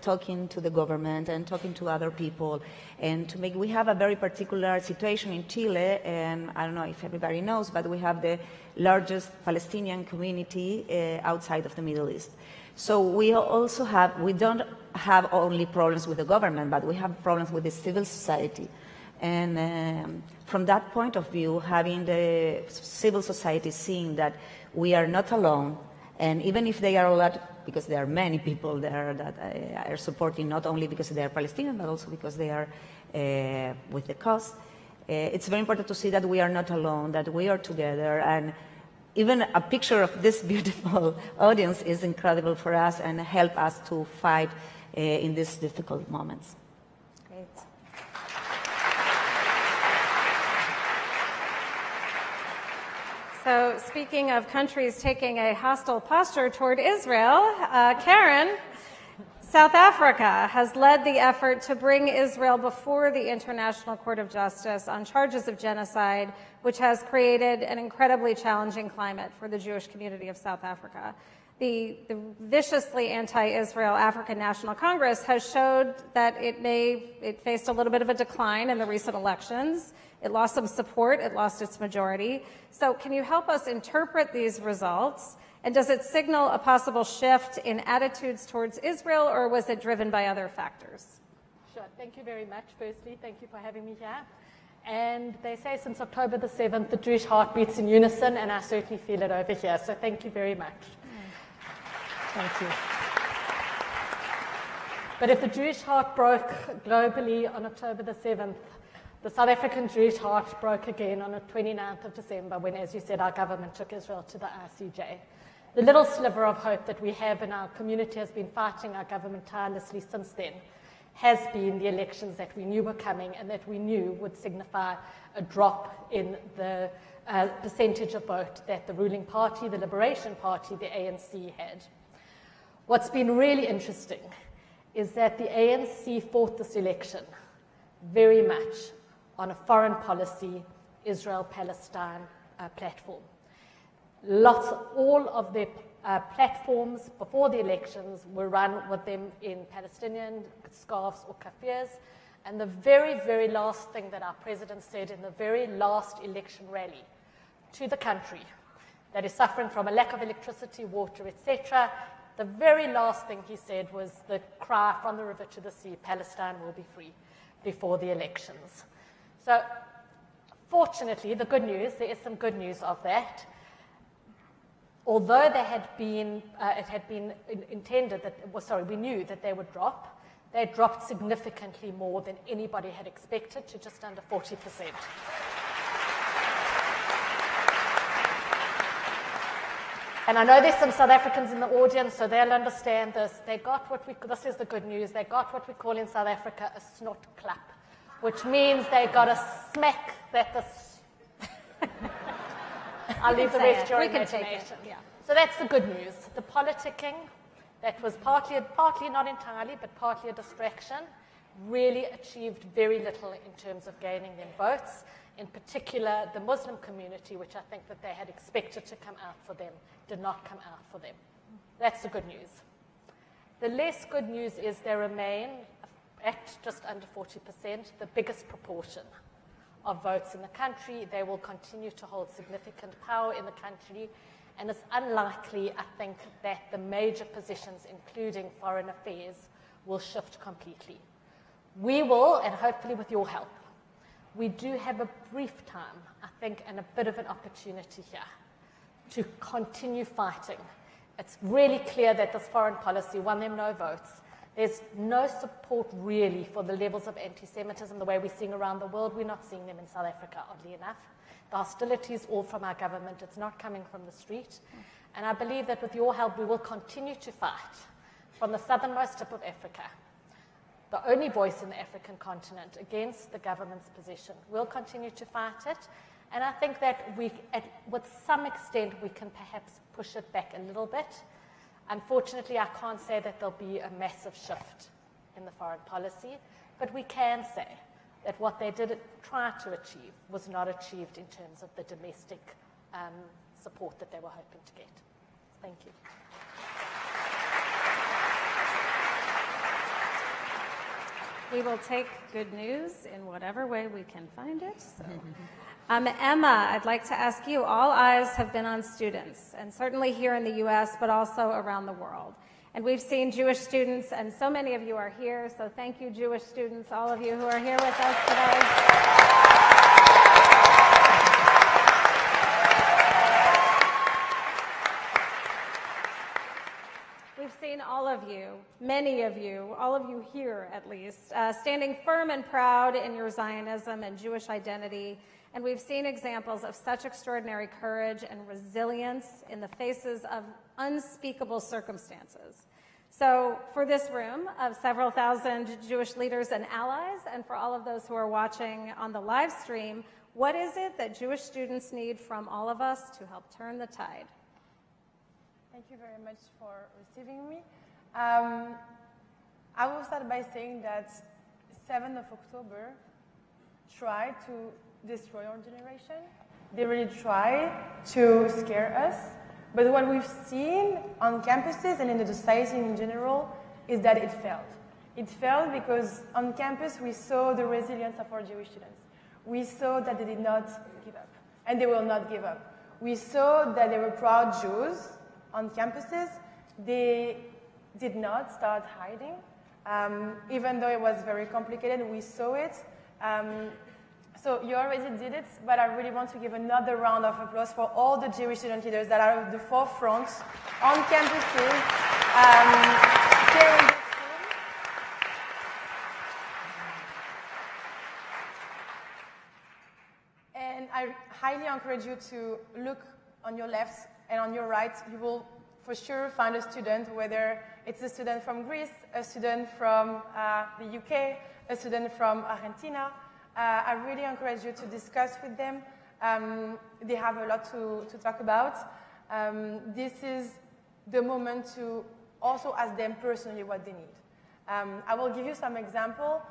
talking to the government and talking to other people, and to make. We have a very particular situation in Chile, and I don't know if everybody knows, but we have the largest Palestinian community outside of the Middle East. So we also have, we don't have only problems with the government, but we have problems with the civil society. And from that point of view, having the civil society seeing that we are not alone, and even if they are a lot, because there are many people there that are supporting, not only because they are Palestinian, but also because they are with the cause, it's very important to see that we are not alone, that we are together. And even a picture of this beautiful audience is incredible for us and help us to fight in these difficult moments. Great. So speaking of countries taking a hostile posture toward Israel, Karen, South Africa has led the effort to bring Israel before the International Court of Justice on charges of genocide, which has created an incredibly challenging climate for the Jewish community of South Africa. The viciously anti-Israel African National Congress has showed that it faced a little bit of a decline in the recent elections. It lost some support, it lost its majority. So can you help us interpret these results? And does it signal a possible shift in attitudes towards Israel, or was it driven by other factors? Sure. Thank you very much. Firstly, thank you for having me here. And they say since October the 7th, the Jewish heart beats in unison, and I certainly feel it over here. So thank you very much. Thank you. But if the Jewish heart broke globally on October the 7th, the South African Jewish heart broke again on the 29th of December when, as you said, our government took Israel to the ICJ. The little sliver of hope that we have in our community has been fighting our government tirelessly since then, has been the elections that we knew were coming and that we knew would signify a drop in the percentage of vote that the ruling party, the Liberation Party, the ANC, had. What's been really interesting is that the ANC fought this election very much on a foreign policy, Israel-Palestine platform. All of their platforms before the elections were run with them in Palestinian scarves or kafirs. And the very, very last thing that our president said in the very last election rally to the country that is suffering from a lack of electricity, water, etc., the very last thing he said was the cry from the river to the sea, Palestine will be free, before the elections. So fortunately, the good news, there is some good news of that. Although there had been, it had been intended that, we knew that they would drop, they dropped significantly more than anybody had expected, to just under 40%. And I know there's some South Africans in the audience, so they'll understand this. They got this is the good news, they got what we call in South Africa a snot clap, which means they got a smack that the... I'll leave the rest to your imagination. Yeah. So that's the good news. The politicking, that was partly, not entirely, but partly a distraction, really achieved very little in terms of gaining them votes. In particular, the Muslim community, which I think that they had expected to come out for them, did not come out for them. That's the good news. The less good news is they remain, at just under 40%, the biggest proportion of votes in the country. They will continue to hold significant power in the country, and it's unlikely, I think, that the major positions, including foreign affairs, will shift completely. We will, and hopefully with your help, we do have a brief time, I think, and a bit of an opportunity here to continue fighting. It's really clear that this foreign policy won them no votes. There's no support really for the levels of anti-Semitism the way we're seeing around the world. We're not seeing them in South Africa, oddly enough. The hostility is all from our government. It's not coming from the street. And I believe that with your help, we will continue to fight from the southernmost tip of Africa, the only voice in the African continent against the government's position. We'll continue to fight it. And I think that with some extent, we can perhaps push it back a little bit. Unfortunately, I can't say that there'll be a massive shift in the foreign policy, but we can say that what they did try to achieve was not achieved in terms of the domestic support that they were hoping to get. Thank you. We will take good news in whatever way we can find it. So. Emma, I'd like to ask you, all eyes have been on students, and certainly here in the U.S., but also around the world. And we've seen Jewish students, and so many of you are here, so thank you, Jewish students, all of you who are here with us today. We've seen all of you, many of you, all of you here at least, standing firm and proud in your Zionism and Jewish identity. And we've seen examples of such extraordinary courage and resilience in the faces of unspeakable circumstances. So for this room of several thousand Jewish leaders and allies, and for all of those who are watching on the live stream, what is it that Jewish students need from all of us to help turn the tide? Thank you very much for receiving me. I will start by saying that 7th of October tried to destroy our generation. They really try to scare us. But what we've seen on campuses and in the society in general is that it failed. It failed because on campus we saw the resilience of our Jewish students. We saw that they did not give up, and they will not give up. We saw that they were proud Jews on campuses. They did not start hiding, even though it was very complicated. We saw it. So you already did it, but I really want to give another round of applause for all the Jewish student leaders that are at the forefront on campuses. Carrying this room. And I highly encourage you to look on your left and on your right. You will for sure find a student, whether it's a student from Greece, a student from the UK, a student from Argentina. I really encourage you to discuss with them. They have a lot to talk about. This is the moment to also ask them personally what they need. I will give you some example.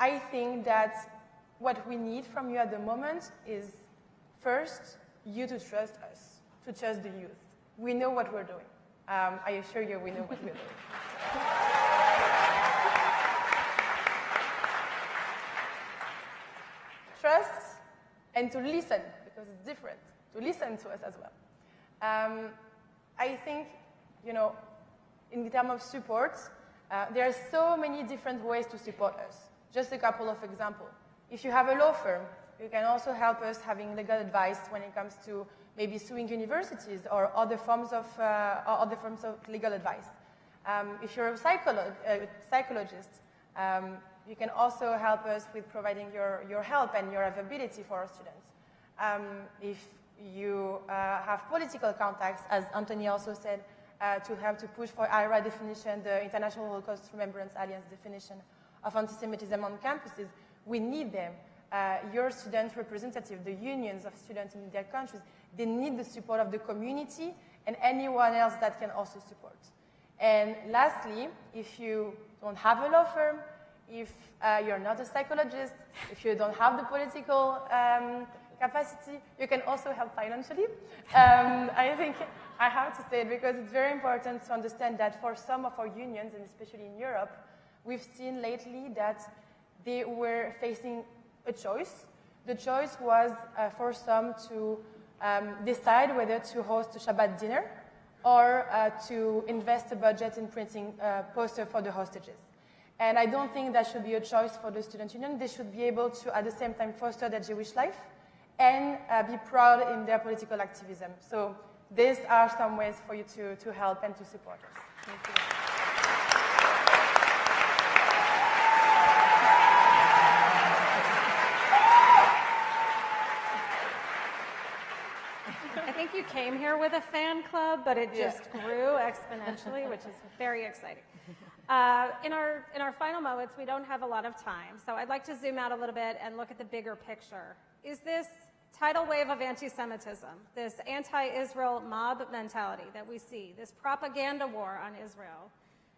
I think that what we need from you at the moment is, first, you to trust us, to trust the youth. We know what we're doing. I assure you we know what we're doing. Trust and to listen, because it's different, to listen to us as well. I think, in terms of support, there are so many different ways to support us. Just a couple of examples. If you have a law firm, you can also help us having legal advice when it comes to maybe suing universities or other forms of legal advice. If you're a psychologist, you can also help us with providing your help and your availability for our students. If you have political contacts, as Anthony also said, to help to push for IRA definition, the International Holocaust Remembrance Alliance definition of anti-Semitism on campuses, we need them. Your student representative, the unions of students in their countries, they need the support of the community and anyone else that can also support. And lastly, if you don't have a law firm, if you're not a psychologist, if you don't have the political capacity, you can also help financially. I think I have to say it because it's very important to understand that for some of our unions, and especially in Europe, we've seen lately that they were facing a choice the choice was for some to decide whether to host a Shabbat dinner or to invest a budget in printing posters for the hostages. And I don't think that should be a choice for the student union. They should be able to, at the same time, foster their Jewish life and be proud in their political activism. So these are some ways for you to help and to support us. Thank you. I think you came here with a fan club, but it just grew exponentially, which is very exciting. In our final moments, we don't have a lot of time, so I'd like to zoom out a little bit and look at the bigger picture. Is this tidal wave of anti-Semitism, this anti-Israel mob mentality that we see, this propaganda war on Israel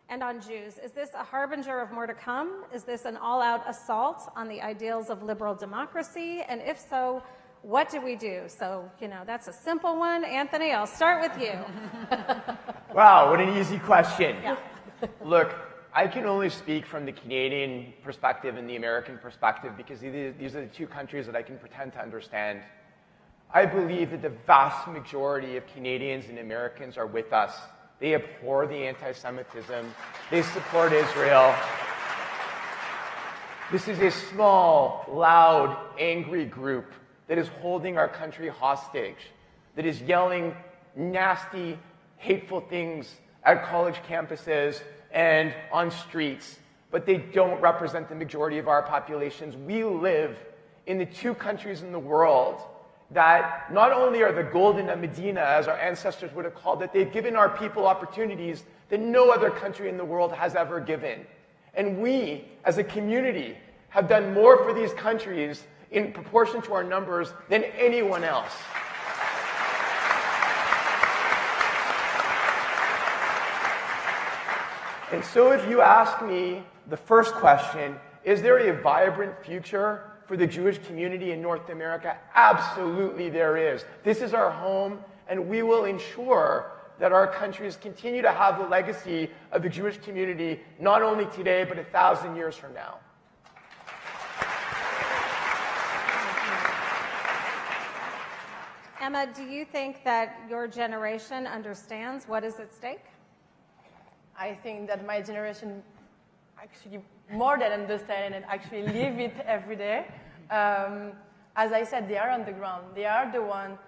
and on Jews, is this a harbinger of more to come? Is this an all-out assault on the ideals of liberal democracy? And if so, what do we do? So, that's a simple one. Anthony, I'll start with you. Wow, what an easy question. Yeah. Look, I can only speak from the Canadian perspective and the American perspective because these are the two countries that I can pretend to understand. I believe that the vast majority of Canadians and Americans are with us. They abhor the anti-Semitism. They support Israel. This is a small, loud, angry group that is holding our country hostage, that is yelling nasty, hateful things at college campuses and on streets, but they don't represent the majority of our populations. We live in the two countries in the world that not only are the golden Medina, as our ancestors would have called it, they've given our people opportunities that no other country in the world has ever given. And we, as a community, have done more for these countries in proportion to our numbers than anyone else. And so if you ask me the first question, is there a vibrant future for the Jewish community in North America? Absolutely there is. This is our home, and we will ensure that our countries continue to have the legacy of the Jewish community, not only today, but 1,000 years from now. Emma, do you think that your generation understands what is at stake? I think that my generation actually more than understand and actually live it every day. As I said, they are on the ground. They are the ones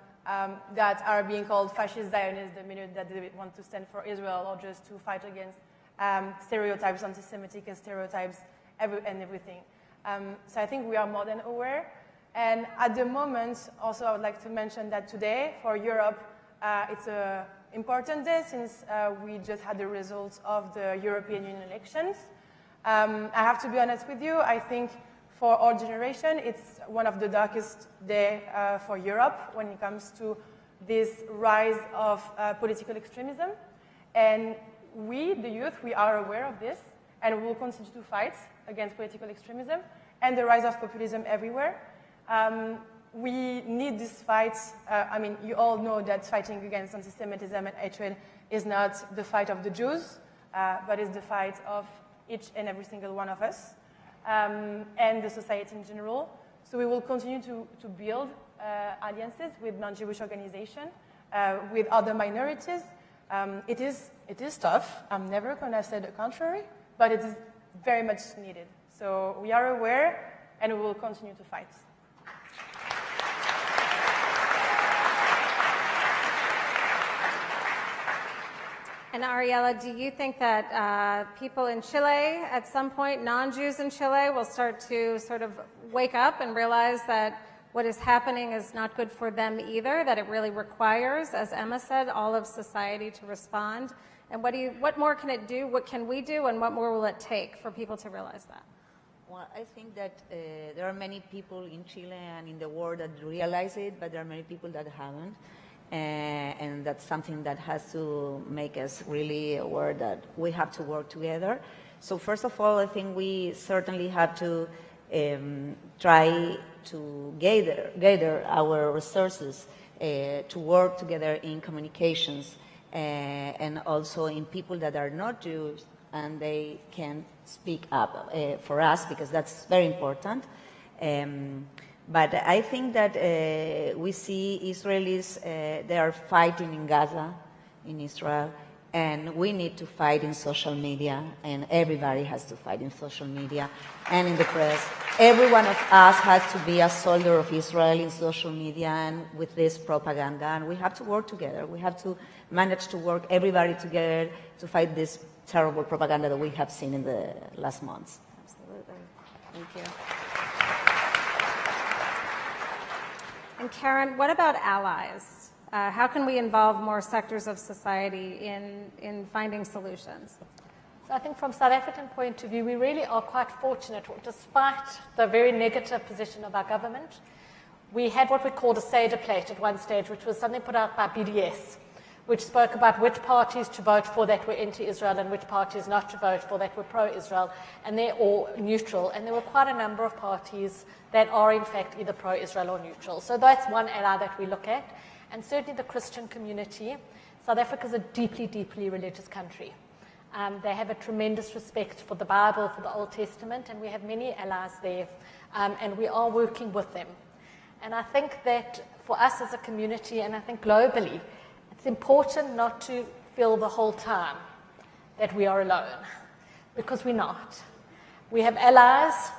that are being called fascist Zionists the minute that they want to stand for Israel or just to fight against stereotypes, anti-Semitic stereotypes, and everything. So I think we are more than aware. And at the moment, also I would like to mention that today for Europe, it's an important day since we just had the results of the European Union elections. I have to be honest with you, I think for our generation, it's one of the darkest days for Europe when it comes to this rise of political extremism. And we, the youth, we are aware of this, and we will continue to fight against political extremism and the rise of populism everywhere. We need this fight. I mean, you all know that fighting against anti-Semitism and hatred is not the fight of the Jews, but it's the fight of each and every single one of us, and the society in general. So we will continue to build alliances with non-Jewish organizations, with other minorities. It is tough. I'm never going to say the contrary, but it is very much needed. So we are aware, and we will continue to fight. And Ariella, do you think that people in Chile, at some point, non-Jews in Chile, will start to sort of wake up and realize that what is happening is not good for them either, that it really requires, as Emma said, all of society to respond? And what more can it do? What can we do? And what more will it take for people to realize that? Well, I think that there are many people in Chile and in the world that realize it, but there are many people that haven't. And that's something that has to make us really aware that we have to work together. So first of all, I think we certainly have to try to gather our resources to work together in communications and also in people that are not Jews and they can speak up for us, because that's very important. But I think that we see Israelis, they are fighting in Gaza, in Israel, and we need to fight in social media, and everybody has to fight in social media and in the press. Every one of us has to be a soldier of Israel in social media and with this propaganda, and we have to work together. We have to manage to work everybody together to fight this terrible propaganda that we have seen in the last months. Absolutely. Thank you. And Karen, what about allies? How can we involve more sectors of society in finding solutions? So I think from South African point of view, we really are quite fortunate. Despite the very negative position of our government, we had what we called a Seder plate at one stage, which was something put out by BDS, which spoke about which parties to vote for that were anti-Israel and which parties not to vote for that were pro-Israel, and they're all neutral. And there were quite a number of parties that are, in fact, either pro-Israel or neutral. So that's one ally that we look at. And certainly the Christian community. South Africa is a deeply, deeply religious country. They have a tremendous respect for the Bible, for the Old Testament, and we have many allies there, and we are working with them. And I think that for us as a community, and I think globally, it's important not to feel the whole time that we are alone, because we're not. We have allies,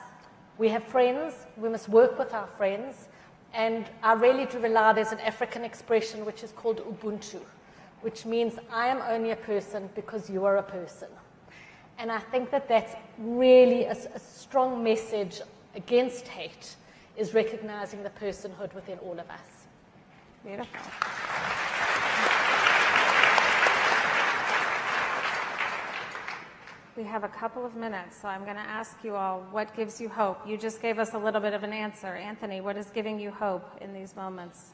we have friends, we must work with our friends, and I really do rely, there's an African expression which is called Ubuntu, which means I am only a person because you are a person. And I think that that's really a strong message against hate, is recognizing the personhood within all of us. Beautiful. We have a couple of minutes, so I'm going to ask you all, what gives you hope? You just gave us a little bit of an answer. Anthony, what is giving you hope in these moments?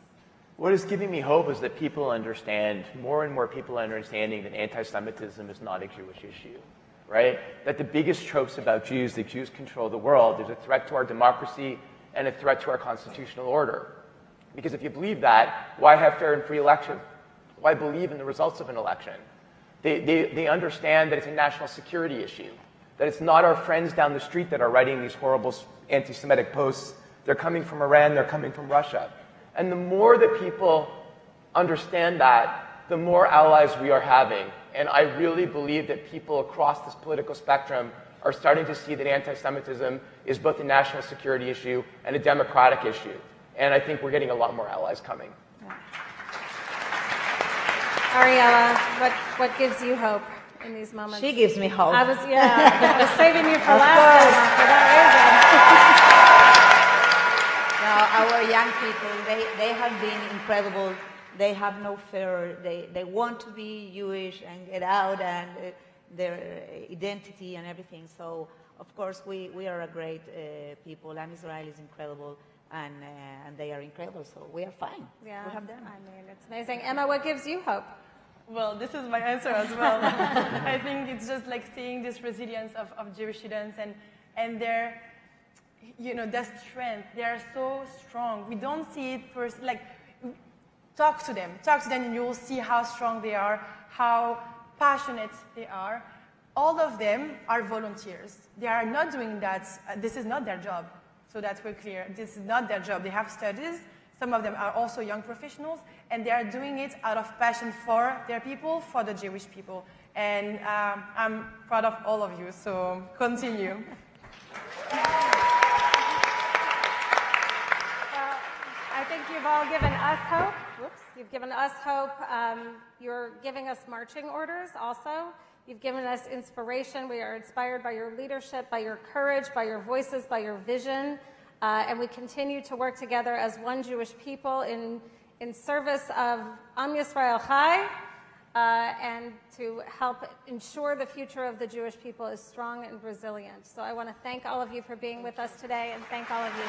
What is giving me hope is that people understand, more and more people are understanding that anti-Semitism is not a Jewish issue, right? That the biggest tropes about Jews, that Jews control the world, there's a threat to our democracy and a threat to our constitutional order. Because if you believe that, why have fair and free election? Why believe in the results of an election? They understand that it's a national security issue, that it's not our friends down the street that are writing these horrible anti-Semitic posts. They're coming from Iran, they're coming from Russia. And the more that people understand that, the more allies we are having. And I really believe that people across this political spectrum are starting to see that anti-Semitism is both a national security issue and a democratic issue. And I think we're getting a lot more allies coming. Ariella, what gives you hope in these moments? She gives me hope. I was saving you for last time for that reason. No, our young people, they have been incredible. They have no fear. They want to be Jewish and get out and their identity and everything. So, of course, we are a great people, and Israel is incredible. And they are incredible, so we are fine. Yeah, we have them. I mean, it's amazing. Emma, what gives you hope? Well, this is my answer as well. I think it's just like seeing this resilience of Jewish students and their, their strength. They are so strong. We don't see it first. Like, talk to them, and you will see how strong they are, how passionate they are. All of them are volunteers. They are not doing that. This is not their job. So that we're clear, this is not their job. They have studies. Some of them are also young professionals, and they are doing it out of passion for their people, for the Jewish people. And I'm proud of all of you, so continue. Well, I think you've all given us hope. Whoops. You've given us hope. You're giving us marching orders also. You've given us inspiration. We are inspired by your leadership, by your courage, by your voices, by your vision. And we continue to work together as one Jewish people in service of Am Yisrael Chai, and to help ensure the future of the Jewish people is strong and resilient. So I want to thank all of you for being with us today, and thank all of you.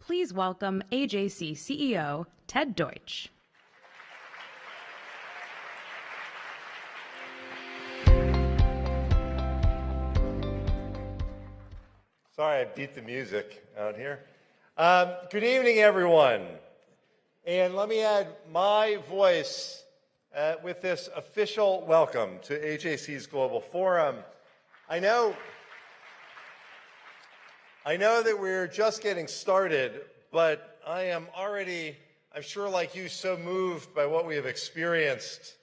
Please welcome AJC CEO Ted Deutsch. Sorry, I beat the music out here. Good evening, everyone. And let me add my voice with this official welcome to AJC's Global Forum. I know that we're just getting started, but I am already, I'm sure like you, so moved by what we have experienced.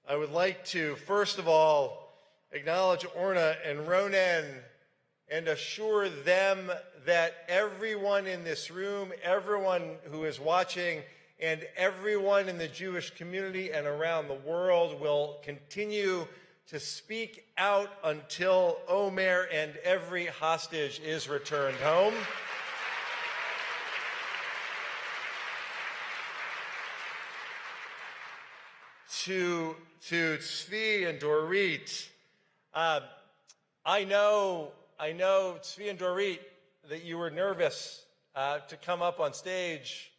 I would like to, first of all, acknowledge Orna and Ronen and assure them that everyone in this room, everyone who is watching, and everyone in the Jewish community and around the world will continue to speak out until Omer and every hostage is returned home. To Tzvi and Dorit, I know, Tzvi and Dorit, that you were nervous to come up on stage.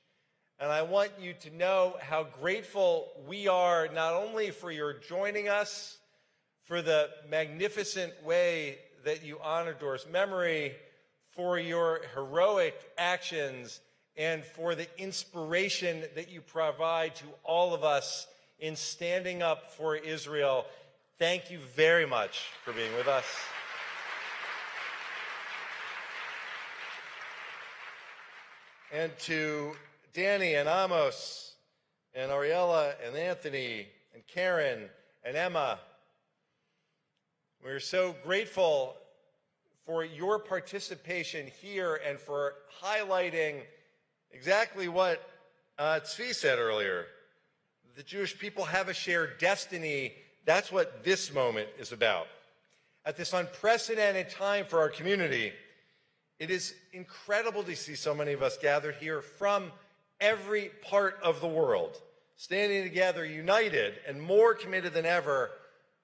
And I want you to know how grateful we are, not only for your joining us, for the magnificent way that you honor Dor's memory, for your heroic actions, and for the inspiration that you provide to all of us in standing up for Israel. Thank you very much for being with us. And to Danny and Amos and Ariella and Anthony and Karen and Emma, we're so grateful for your participation here and for highlighting exactly what Tzvi said earlier. The Jewish people have a shared destiny. That's what this moment is about. At this unprecedented time for our community, it is incredible to see so many of us gathered here from every part of the world, standing together, united, and more committed than ever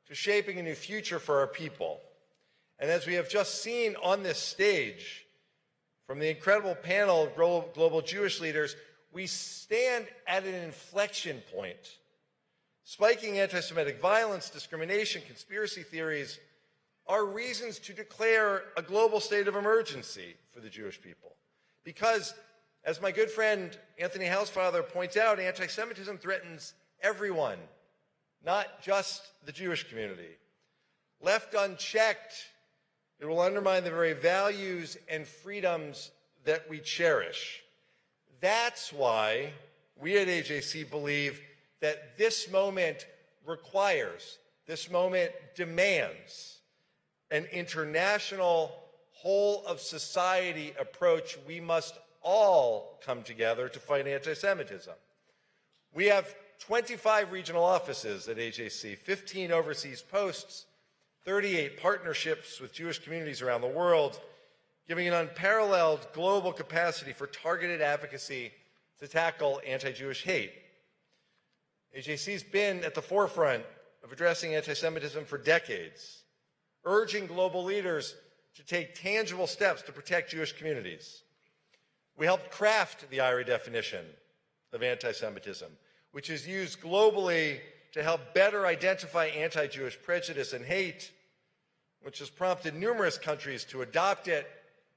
to shaping a new future for our people. And as we have just seen on this stage, from the incredible panel of global Jewish leaders, we stand at an inflection point. Spiking anti-Semitic violence, discrimination, conspiracy theories are reasons to declare a global state of emergency for the Jewish people. Because, as my good friend Anthony Hausfather points out, anti-Semitism threatens everyone, not just the Jewish community. Left unchecked, it will undermine the very values and freedoms that we cherish. That's why we at AJC believe that this moment requires, this moment demands an international, whole-of-society approach. We must all come together to fight anti-Semitism. We have 25 regional offices at AJC, 15 overseas posts, 38 partnerships with Jewish communities around the world, giving an unparalleled global capacity for targeted advocacy to tackle anti-Jewish hate. AJC's been at the forefront of addressing anti-Semitism for decades, urging global leaders to take tangible steps to protect Jewish communities. We helped craft the IHRA definition of anti-Semitism, which is used globally to help better identify anti-Jewish prejudice and hate, which has prompted numerous countries to adopt it,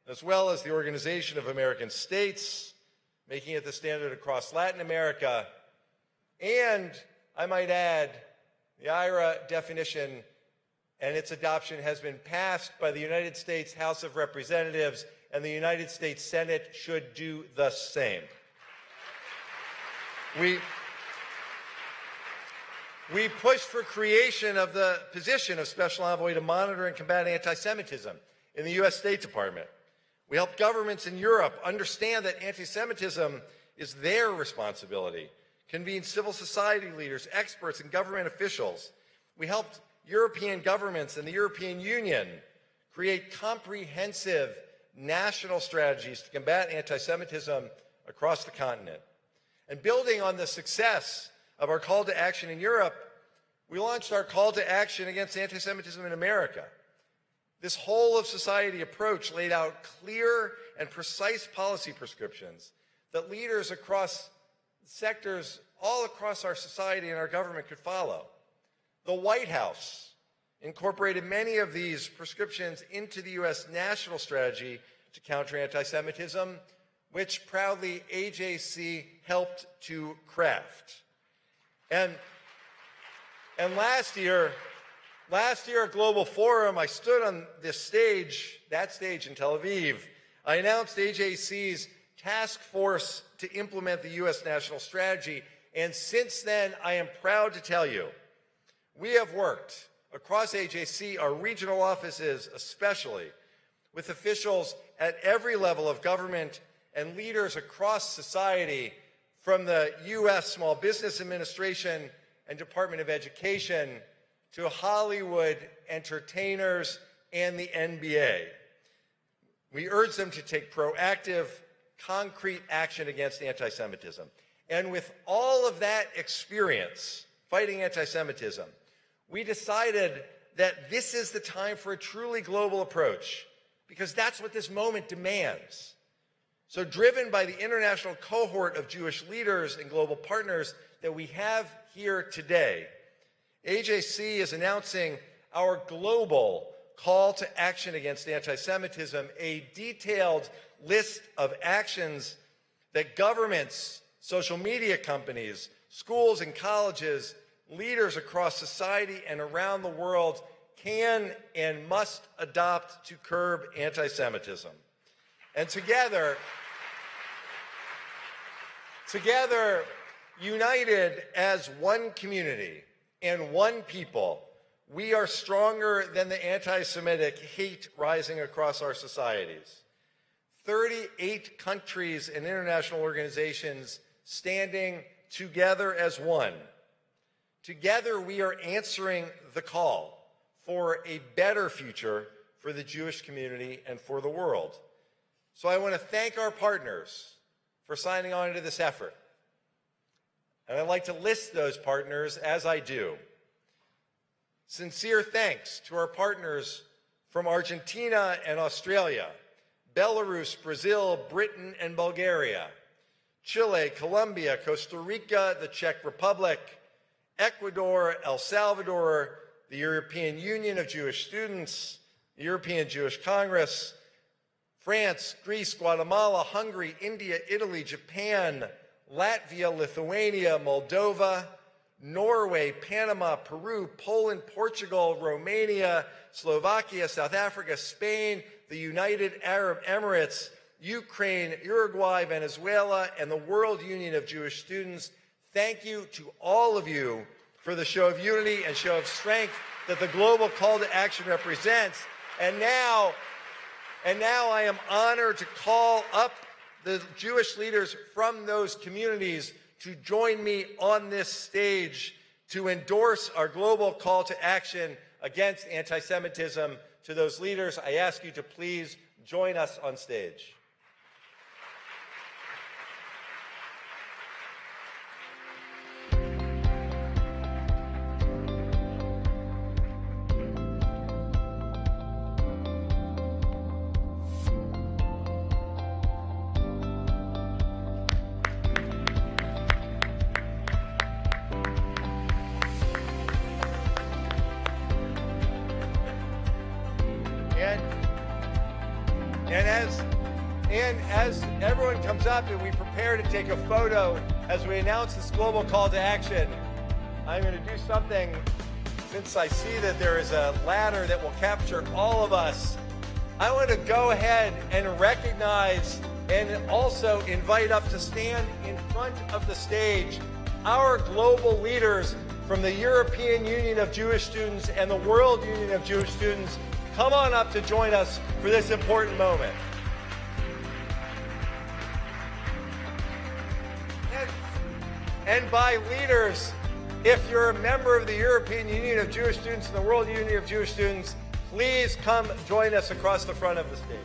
as well as the Organization of American States, making it the standard across Latin America. And, I might add, the IHRA definition and its adoption has been passed by the United States House of Representatives, and the United States Senate should do the same. We pushed for creation of the position of Special Envoy to monitor and combat anti-Semitism in the U.S. State Department. We helped governments in Europe understand that anti-Semitism is their responsibility, convened civil society leaders, experts, and government officials. We helped European governments and the European Union create comprehensive national strategies to combat anti-Semitism across the continent. And building on the success of our call to action in Europe, we launched our call to action against anti-Semitism in America. This whole-of-society approach laid out clear and precise policy prescriptions that leaders across sectors all across our society and our government could follow. The White House incorporated many of these prescriptions into the U.S. national strategy to counter anti-Semitism, which proudly AJC helped to craft. And last year at Global Forum, I stood on this stage, that stage in Tel Aviv. I announced AJC's task force to implement the U.S. national strategy, and since then, I am proud to tell you, we have worked across AJC, our regional offices especially, with officials at every level of government and leaders across society, from the U.S. Small Business Administration and Department of Education to Hollywood entertainers and the NBA. We urge them to take proactive, concrete action against anti-Semitism. And with all of that experience fighting anti-Semitism, we decided that this is the time for a truly global approach, because that's what this moment demands. So driven by the international cohort of Jewish leaders and global partners that we have here today, AJC is announcing our global call to action against anti-Semitism, a detailed list of actions that governments, social media companies, schools and colleges, leaders across society and around the world can and must adopt to curb anti-Semitism. And together, united as one community and one people, we are stronger than the anti-Semitic hate rising across our societies. 38 countries and international organizations standing together as one. Together, we are answering the call for a better future for the Jewish community and for the world. So I want to thank our partners for signing on to this effort. And I'd like to list those partners as I do. Sincere thanks to our partners from Argentina and Australia, Belarus, Brazil, Britain, and Bulgaria, Chile, Colombia, Costa Rica, the Czech Republic, Ecuador, El Salvador, the European Union of Jewish Students, the European Jewish Congress, France, Greece, Guatemala, Hungary, India, Italy, Japan, Latvia, Lithuania, Moldova, Norway, Panama, Peru, Poland, Portugal, Romania, Slovakia, South Africa, Spain, the United Arab Emirates, Ukraine, Uruguay, Venezuela, and the World Union of Jewish Students. Thank you to all of you for the show of unity and show of strength that the global call to action represents. And now I am honored to call up the Jewish leaders from those communities to join me on this stage to endorse our global call to action against anti-Semitism. To those leaders, I ask you to please join us on stage. And as everyone comes up and we prepare to take a photo as we announce this global call to action, I'm going to do something, since I see that there is a ladder that will capture all of us. I want to go ahead and recognize and also invite up to stand in front of the stage our global leaders from the European Union of Jewish Students and the World Union of Jewish Students. Come on up to join us for this important moment. And by leaders, if you're a member of the European Union of Jewish Students and the World Union of Jewish Students, please come join us across the front of the stage.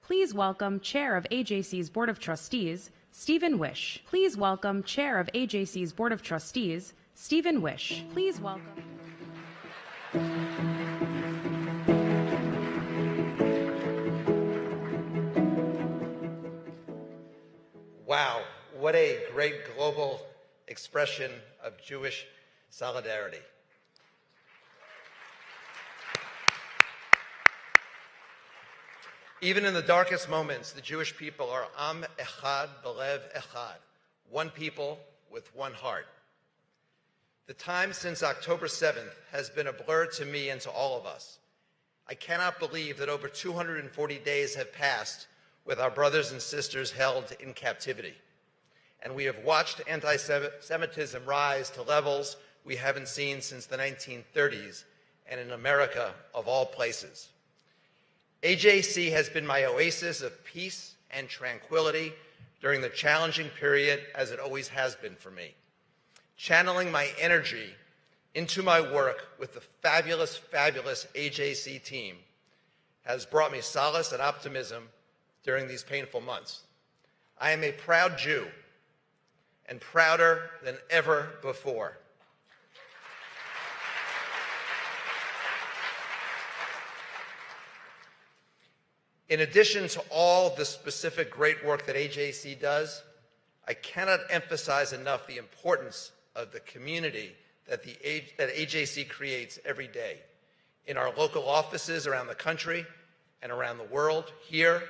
Please welcome Chair of AJC's Board of Trustees, Stephen Wish. Please welcome Chair of AJC's Board of Trustees, Stephen Wish. Please welcome. Wow, what a great global expression of Jewish solidarity. Even in the darkest moments, the Jewish people are Am Echad Belev Echad, one people with one heart. The time since October 7th has been a blur to me and to all of us. I cannot believe that over 240 days have passed with our brothers and sisters held in captivity. And we have watched anti-Semitism rise to levels we haven't seen since the 1930s, and in America of all places. AJC has been my oasis of peace and tranquility during the challenging period, as it always has been for me. Channeling my energy into my work with the fabulous, fabulous AJC team has brought me solace and optimism during these painful months. I am a proud Jew, and prouder than ever before. In addition to all the specific great work that AJC does, I cannot emphasize enough the importance of the community that AJC creates every day in our local offices around the country and around the world, here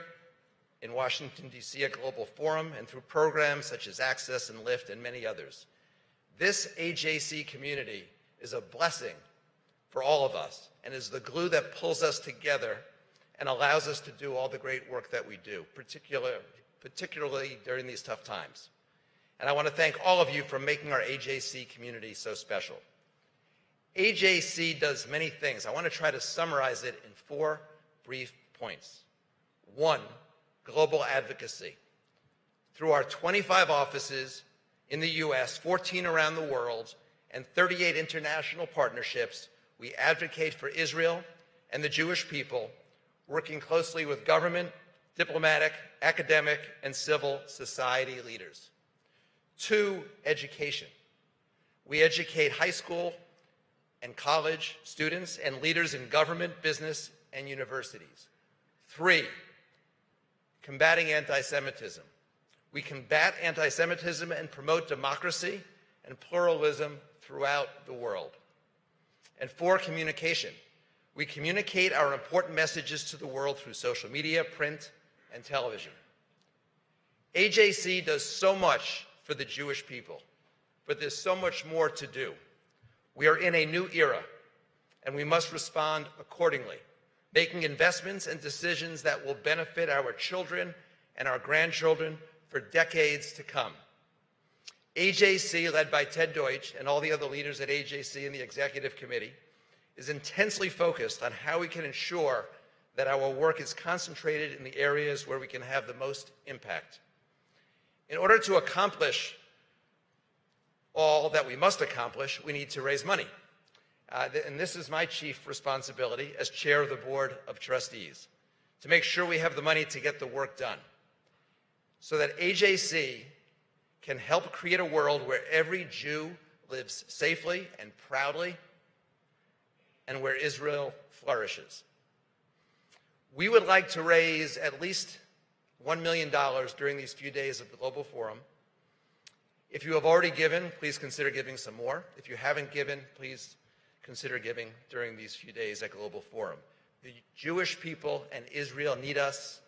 in Washington, D.C. at Global Forum, and through programs such as Access and Lift and many others. This AJC community is a blessing for all of us and is the glue that pulls us together and allows us to do all the great work that we do, particularly during these tough times. And I want to thank all of you for making our AJC community so special. AJC does many things. I want to try to summarize it in 4 brief points. 1, global advocacy. Through our 25 offices in the US, 14 around the world, and 38 international partnerships, we advocate for Israel and the Jewish people, working closely with government, diplomatic, academic, and civil society leaders. 2, education. We educate high school and college students and leaders in government, business, and universities. 3, combating anti-Semitism. We combat anti-Semitism and promote democracy and pluralism throughout the world. And 4, communication. We communicate our important messages to the world through social media, print, and television. AJC does so much for the Jewish people, but there's so much more to do. We are in a new era, and we must respond accordingly, making investments and decisions that will benefit our children and our grandchildren for decades to come. AJC, led by Ted Deutsch and all the other leaders at AJC and the Executive Committee, is intensely focused on how we can ensure that our work is concentrated in the areas where we can have the most impact. In order to accomplish all that we must accomplish, we need to raise money. And this is my chief responsibility as chair of the Board of Trustees, to make sure we have the money to get the work done, so that AJC can help create a world where every Jew lives safely and proudly, and where Israel flourishes. We would like to raise at least $1 million during these few days of the Global Forum. If you have already given, please consider giving some more. If you haven't given, please consider giving during these few days at Global Forum. The Jewish people and Israel need us.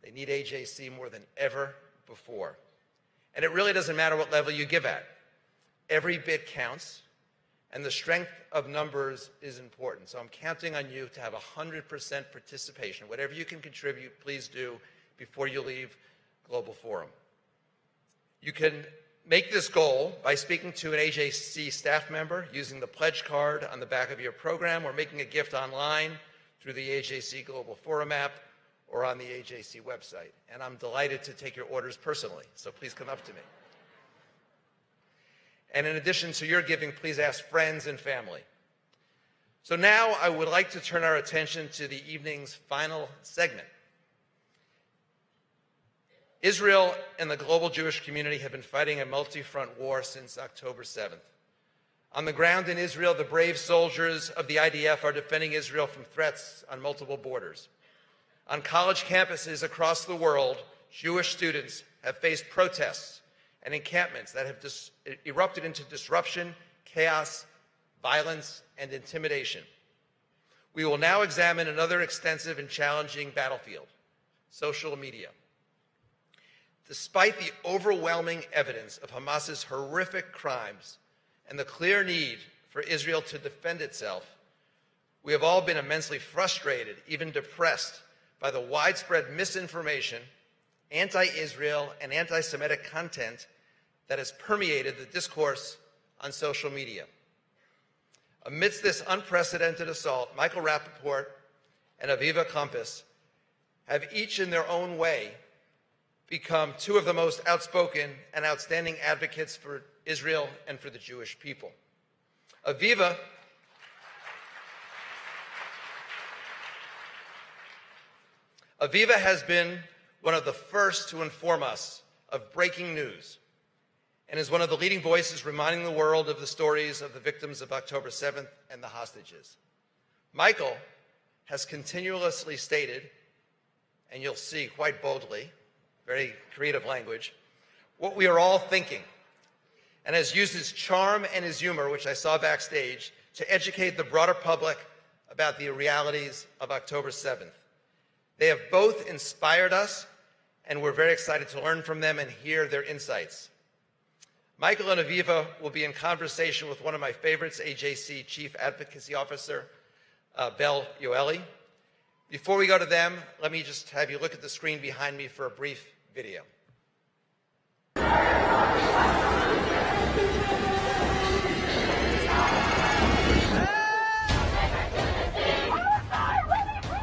They need AJC more than ever before. And it really doesn't matter what level you give at. Every bit counts, and the strength of numbers is important. So I'm counting on you to have 100% participation. Whatever you can contribute, please do before you leave Global Forum. You can make this goal by speaking to an AJC staff member, using the pledge card on the back of your program, or making a gift online through the AJC Global Forum app or on the AJC website. And I'm delighted to take your orders personally, so please come up to me. And in addition to your giving, please ask friends and family. So now I would like to turn our attention to the evening's final segment. Israel and the global Jewish community have been fighting a multi-front war since October 7th. On the ground in Israel, the brave soldiers of the IDF are defending Israel from threats on multiple borders. On college campuses across the world, Jewish students have faced protests and encampments that have erupted into disruption, chaos, violence, and intimidation. We will now examine another extensive and challenging battlefield, social media. Despite the overwhelming evidence of Hamas's horrific crimes and the clear need for Israel to defend itself, we have all been immensely frustrated, even depressed, by the widespread misinformation, anti-Israel, and anti-Semitic content that has permeated the discourse on social media. Amidst this unprecedented assault, Michael Rappaport and Aviva Kompis have each in their own way become two of the most outspoken and outstanding advocates for Israel and for the Jewish people. Aviva has been one of the first to inform us of breaking news and is one of the leading voices reminding the world of the stories of the victims of October 7th and the hostages. Michael has continuously stated, and you'll see quite boldly, very creative language, what we are all thinking, and has used his charm and his humor, which I saw backstage, to educate the broader public about the realities of October 7th. They have both inspired us, and we're very excited to learn from them and hear their insights. Michael and Aviva will be in conversation with one of my favorites, AJC Chief Advocacy Officer, Bel Yoeli. Before we go to them, let me just have you look at the screen behind me for a brief video.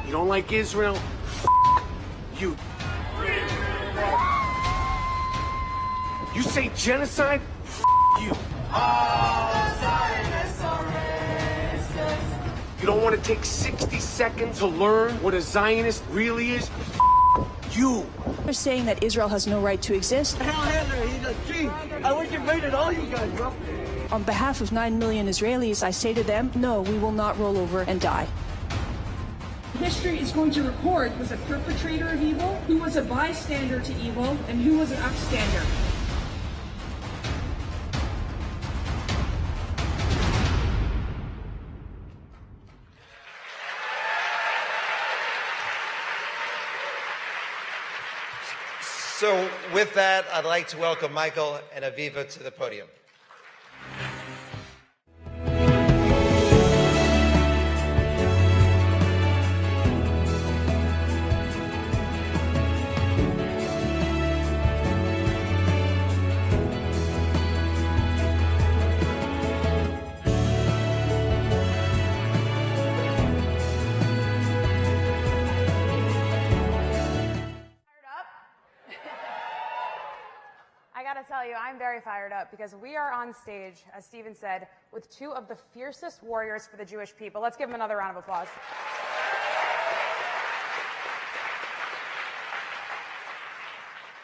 You don't like Israel? You. You say genocide? You. You don't want to take 60 seconds to learn what a Zionist really is? You. They're saying that Israel has no right to exist. Hell, Hitler, he's a G. I would have invaded all you guys, bro. On behalf of 9 million Israelis, I say to them, no, we will not roll over and die. History is going to record who was a perpetrator of evil, who was a bystander to evil, and who was an upstander. So with that, I'd like to welcome Michael and Aviva to the podium. Tell you, I'm very fired up because we are on stage, as Stephen said, with two of the fiercest warriors for the Jewish people. Let's give them another round of applause.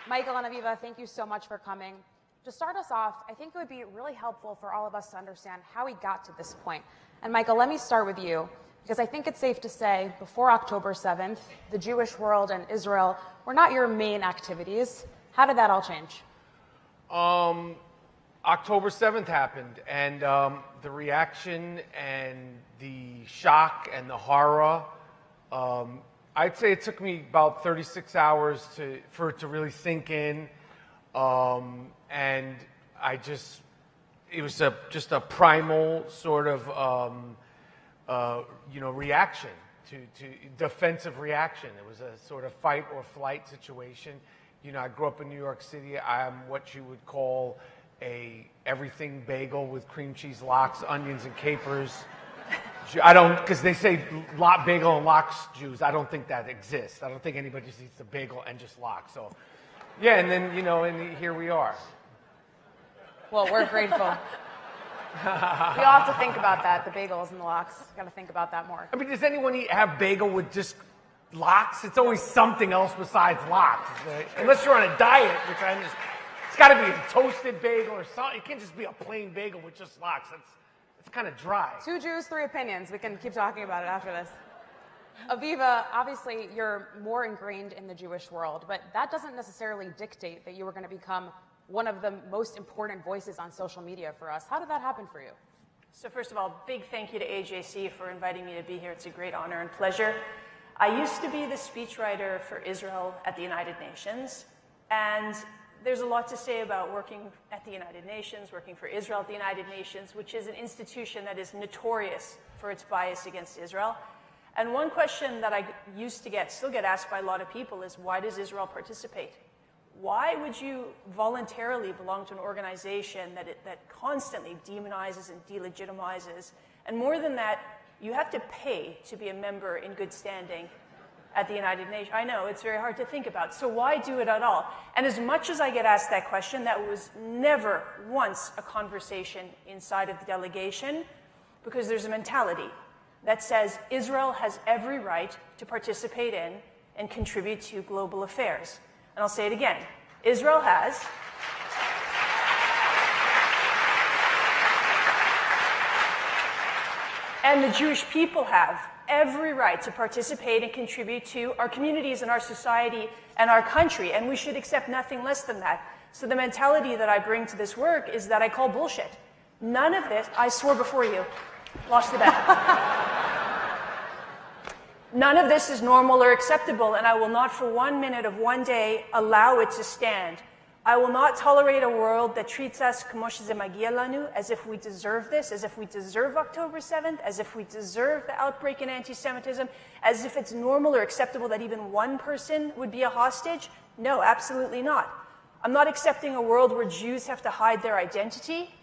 Michael and Aviva, thank you so much for coming. To start us off, I think it would be really helpful for all of us to understand how we got to this point. And Michael, let me start with you, because I think it's safe to say before October 7th, the Jewish world and Israel were not your main activities. How did that all change? October 7th happened, and the reaction and the shock and the horror, I'd say it took me about 36 hours for it to really sink in, and it was just a primal sort of, reaction to defensive reaction. It was a sort of fight or flight situation. You know, I grew up in New York City. I'm what you would call a everything bagel with cream cheese lox, onions, and capers. Because they say bagel and lox Jews. I don't think that exists. I don't think anybody just eats a bagel and just lox. So, yeah, and then, here we are. Well, we're grateful. We all have to think about that, the bagels and the lox. Got to think about that more. I mean, does anyone have bagel with just lox. It's always something else besides lox. Right? Unless you're on a diet, which I understand. It's got to be a toasted bagel or something. It can't just be a plain bagel with just lox. It's kind of dry. 2 Jews, 3 opinions. We can keep talking about it after this. Aviva, obviously you're more ingrained in the Jewish world, but that doesn't necessarily dictate that you were going to become one of the most important voices on social media for us. How did that happen for you? So first of all, big thank you to AJC for inviting me to be here. It's a great honor and pleasure. I used to be the speechwriter for Israel at the United Nations, and there's a lot to say about working at the United Nations, working for Israel at the United Nations, which is an institution that is notorious for its bias against Israel. And one question that I still get asked by a lot of people is, why does Israel participate? Why would you voluntarily belong to an organization that constantly demonizes and delegitimizes? And more than that, you have to pay to be a member in good standing at the United Nations. I know, it's very hard to think about. So why do it at all? And as much as I get asked that question, that was never once a conversation inside of the delegation, because there's a mentality that says Israel has every right to participate in and contribute to global affairs. And I'll say it again. Israel has and the Jewish people have every right to participate and contribute to our communities and our society and our country, and we should accept nothing less than that. So the mentality that I bring to this work is that I call bullshit. None of this, I swore before you, lost the bet. None of this is normal or acceptable, and I will not for 1 minute of one day allow it to stand. I will not tolerate a world that treats us as if we deserve this, as if we deserve October 7th, as if we deserve the outbreak in anti-Semitism, as if it's normal or acceptable that even one person would be a hostage. No, absolutely not. I'm not accepting a world where Jews have to hide their identity,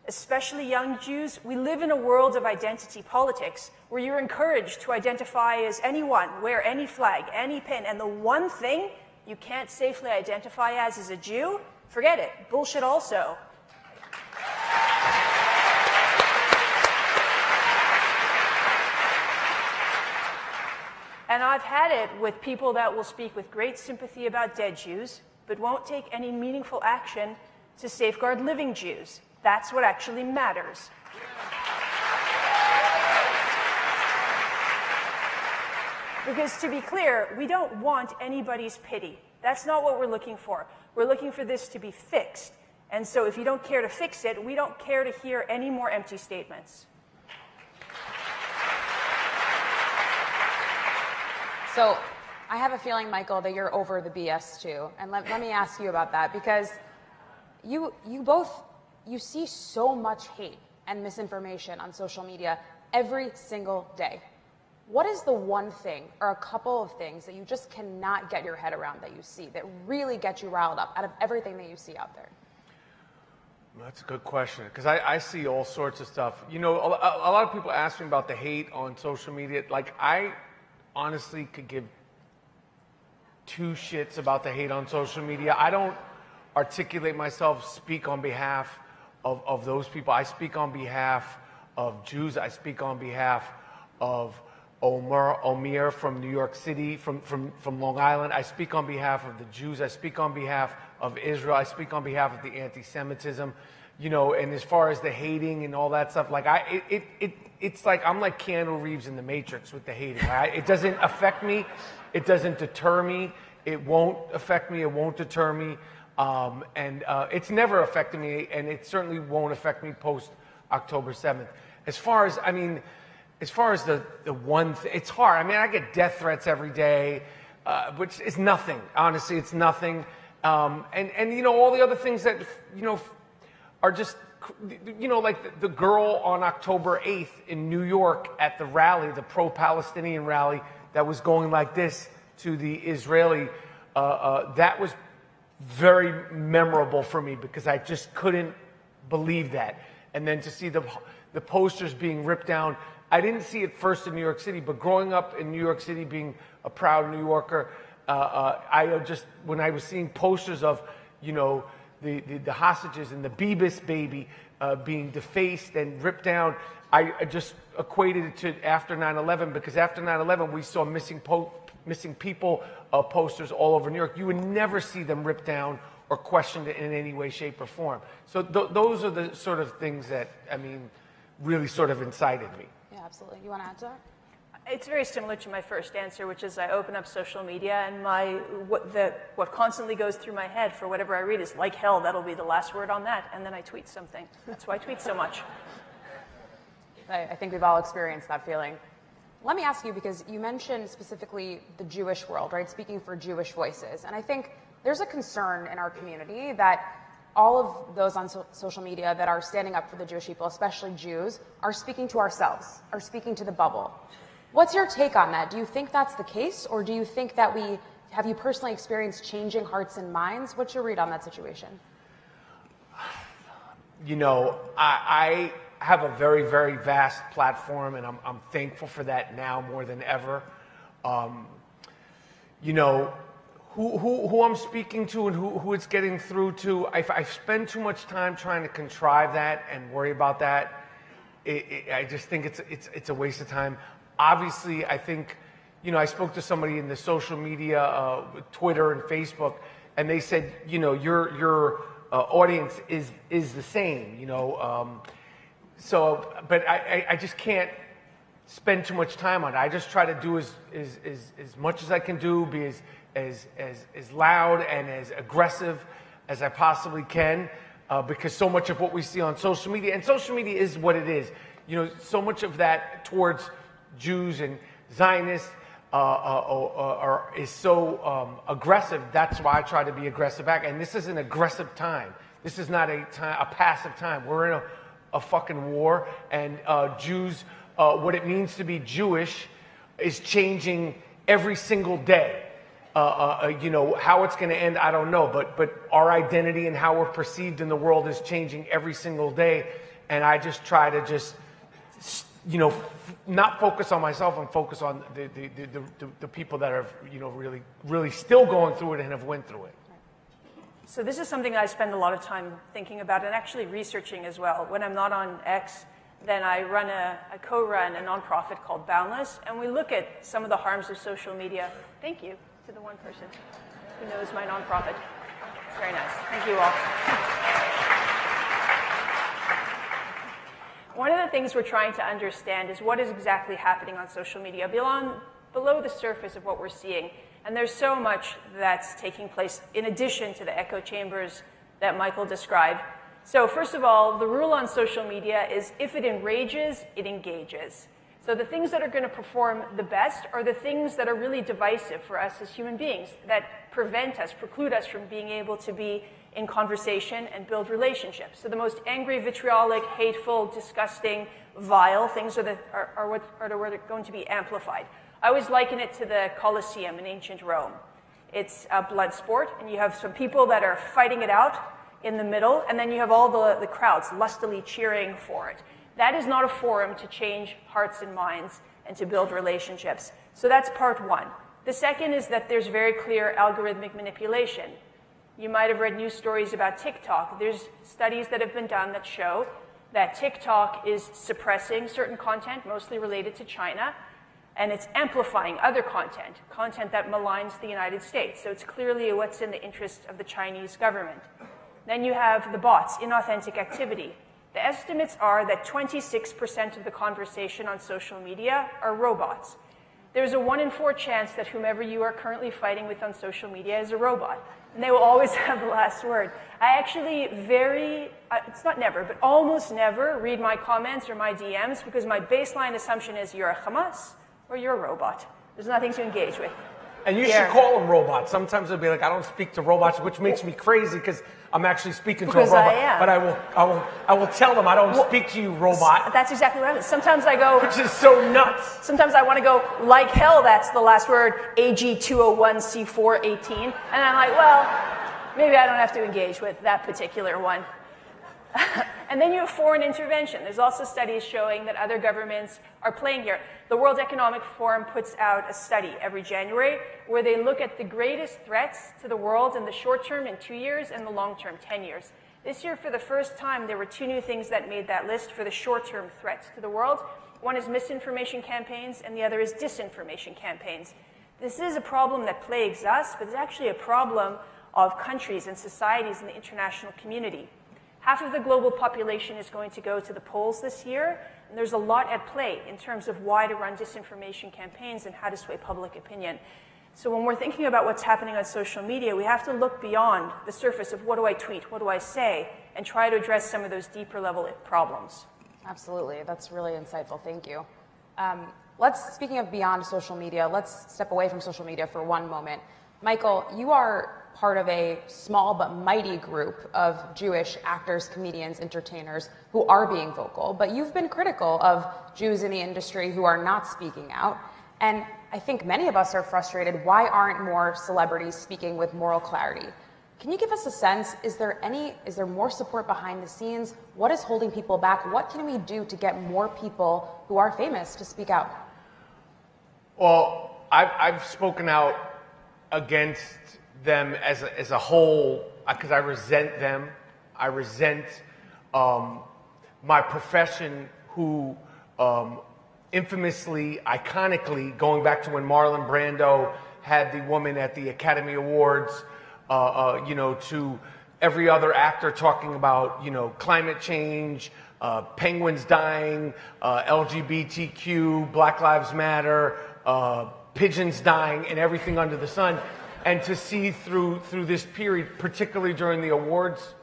especially young Jews. We live in a world of identity politics where you're encouraged to identify as anyone, wear any flag, any pin, and the one thing you can't safely identify as is a Jew, forget it. Bullshit also. And I've had it with people that will speak with great sympathy about dead Jews, but won't take any meaningful action to safeguard living Jews. That's what actually matters. Because to be clear, we don't want anybody's pity. That's not what we're looking for. We're looking for this to be fixed. And so if you don't care to fix it, we don't care to hear any more empty statements. So I have a feeling, Michael, that you're over the BS too. And let me ask you about that, because you see so much hate and misinformation on social media every single day. What is the one thing or a couple of things that you just cannot get your head around that you see that really get you riled up out of everything that you see out there? That's a good question, because I see all sorts of stuff. You know, a lot of people ask me about the hate on social media. Like, I honestly could give 2 shits about the hate on social media. I don't articulate myself, speak on behalf of those people. I speak on behalf of Jews. I speak on behalf of Omir from New York City, from Long Island. I speak on behalf of the Jews. I speak on behalf of Israel. I speak on behalf of the anti-Semitism, you know, and as far as the hating and all that stuff, like it's like I'm like Keanu Reeves in The Matrix with the hating. It doesn't affect me. It doesn't deter me. It won't affect me. It won't deter me. It's never affected me, and it certainly won't affect me post October 7th. As far as the one thing, it's hard. I mean, I get death threats every day, which is nothing. Honestly, it's nothing. And you know, all the other things that, you know, are just, you know, like the girl on October 8th in New York at the rally, the pro-Palestinian rally that was going like this to the Israeli, that was very memorable for me because I just couldn't believe that. And then to see the posters being ripped down, I didn't see it first in New York City, but growing up in New York City, being a proud New Yorker, when I was seeing posters of, you know, the hostages and the Beebis baby being defaced and ripped down, I just equated it to after 9/11, because after 9/11 we saw missing people posters all over New York, you would never see them ripped down or questioned in any way, shape, or form. So those are the sort of things that, I mean, really sort of incited me. Yeah, absolutely. You want to add to that? It's very similar to my first answer, which is I open up social media and what constantly goes through my head for whatever I read is like hell, that'll be the last word on that, and then I tweet something. That's why I tweet so much. I think we've all experienced that feeling. Let me ask you, because you mentioned specifically the Jewish world, right? Speaking for Jewish voices. And I think there's a concern in our community that all of those on social media that are standing up for the Jewish people, especially Jews, are speaking to ourselves, are speaking to the bubble. What's your take on that? Do you think that's the case, or do you think that have you personally experienced changing hearts and minds? What's your read on that situation? You know, I have a very, very vast platform, and I'm thankful for that now more than ever. You know, who I'm speaking to and who it's getting through to, I spend too much time trying to contrive that and worry about that. I just think it's a waste of time. Obviously, I think, you know, I spoke to somebody in the social media, Twitter and Facebook, and they said, you know, your audience is the same, you know. So, but I just can't spend too much time on it. I just try to do as much as I can do, be as loud and as aggressive as I possibly can, because so much of what we see on social media, and social media is what it is, you know, so much of that towards Jews and Zionists is so aggressive. That's why I try to be aggressive back. And this is an aggressive time. This is not a passive time. We're in a fucking war, and Jews, what it means to be Jewish is changing every single day. You know, how it's going to end, I don't know, but our identity and how we're perceived in the world is changing every single day. And I just try to you know, not focus on myself and focus on the people that are, you know, really still going through it and have went through it. So this is something that I spend a lot of time thinking about and actually researching as well. When I'm not on X, then I co-run a nonprofit called Boundless, and we look at some of the harms of social media. Thank you to the one person who knows my nonprofit. It's very nice. Thank you all. One of the things we're trying to understand is what is exactly happening on social media below the surface of what we're seeing. And there's so much that's taking place in addition to the echo chambers that Michael described. So first of all, the rule on social media is if it enrages, it engages. So the things that are going to perform the best are the things that are really divisive for us as human beings, that preclude us from being able to be in conversation and build relationships. So the most angry, vitriolic, hateful, disgusting, vile things are what are going to be amplified. I always liken it to the Colosseum in ancient Rome. It's a blood sport, and you have some people that are fighting it out in the middle, and then you have all the crowds lustily cheering for it. That is not a forum to change hearts and minds and to build relationships. So that's part one. The second is that there's very clear algorithmic manipulation. You might have read news stories about TikTok. There's studies that have been done that show that TikTok is suppressing certain content, mostly related to China, and it's amplifying other content that maligns the United States. So it's clearly what's in the interest of the Chinese government. Then you have the bots, inauthentic activity. The estimates are that 26% of the conversation on social media are robots. There's a 1 in 4 chance that whomever you are currently fighting with on social media is a robot. And they will always have the last word. I actually it's not never, but almost never read my comments or my DMs because my baseline assumption is you're a Hamas or you're a robot. There's nothing to engage with. And you should call them robots. Sometimes they'll be like, I don't speak to robots, which makes me crazy because I'm actually speaking to a robot. I am. But I will tell them I don't speak to you, robot. That's exactly what I mean. Sometimes I go... Which is so nuts. Sometimes I want to go, like hell, that's the last word, AG201C418. And I'm like, well, maybe I don't have to engage with that particular one. And then you have foreign intervention. There's also studies showing that other governments are playing here. The World Economic Forum puts out a study every January where they look at the greatest threats to the world in the short term in 2 years and the long term 10 years. This year, for the first time, there were 2 new things that made that list for the short-term threats to the world. One is misinformation campaigns, and the other is disinformation campaigns. This is a problem that plagues us, but it's actually a problem of countries and societies in the international community. Half of the global population is going to go to the polls this year, and there's a lot at play in terms of why to run disinformation campaigns and how to sway public opinion. So when we're thinking about what's happening on social media, we have to look beyond the surface of what do I tweet, what do I say, and try to address some of those deeper level problems. Absolutely. That's really insightful. Thank you. Speaking of beyond social media, let's step away from social media for one moment. Michael, you are part of a small but mighty group of Jewish actors, comedians, entertainers who are being vocal, but you've been critical of Jews in the industry who are not speaking out. And I think many of us are frustrated. Why aren't more celebrities speaking with moral clarity? Can you give us a sense? Is there more support behind the scenes? What is holding people back? What can we do to get more people who are famous to speak out? Well, I've spoken out against them as a whole because I resent them. I resent my profession who infamously, iconically, going back to when Marlon Brando had the woman at the Academy Awards, to every other actor talking about, climate change, penguins dying, LGBTQ, Black Lives Matter, pigeons dying, and everything under the sun. And to see through this period, particularly during the awards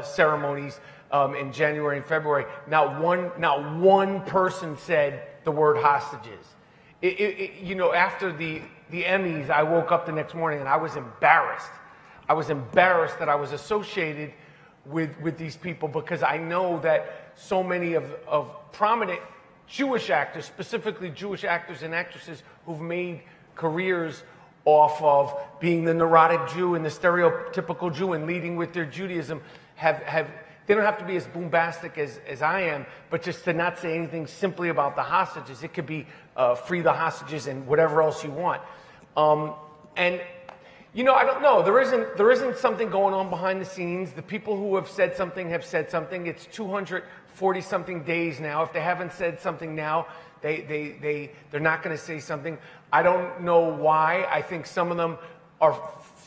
ceremonies in January and February, not one person said the word hostages. After the Emmys, I woke up the next morning and I was embarrassed. I was embarrassed that I was associated with these people because I know that so many of prominent Jewish actors, specifically Jewish actors and actresses who've made careers off of being the neurotic Jew and the stereotypical Jew and leading with their Judaism they don't have to be as bombastic as I am, but just to not say anything simply about the hostages. It could be free the hostages and whatever else you want. I don't know. There isn't something going on behind the scenes. The people who have said something have said something. It's 240-something days now. If they haven't said something now, they're not going to say something. I don't know why. I think some of them are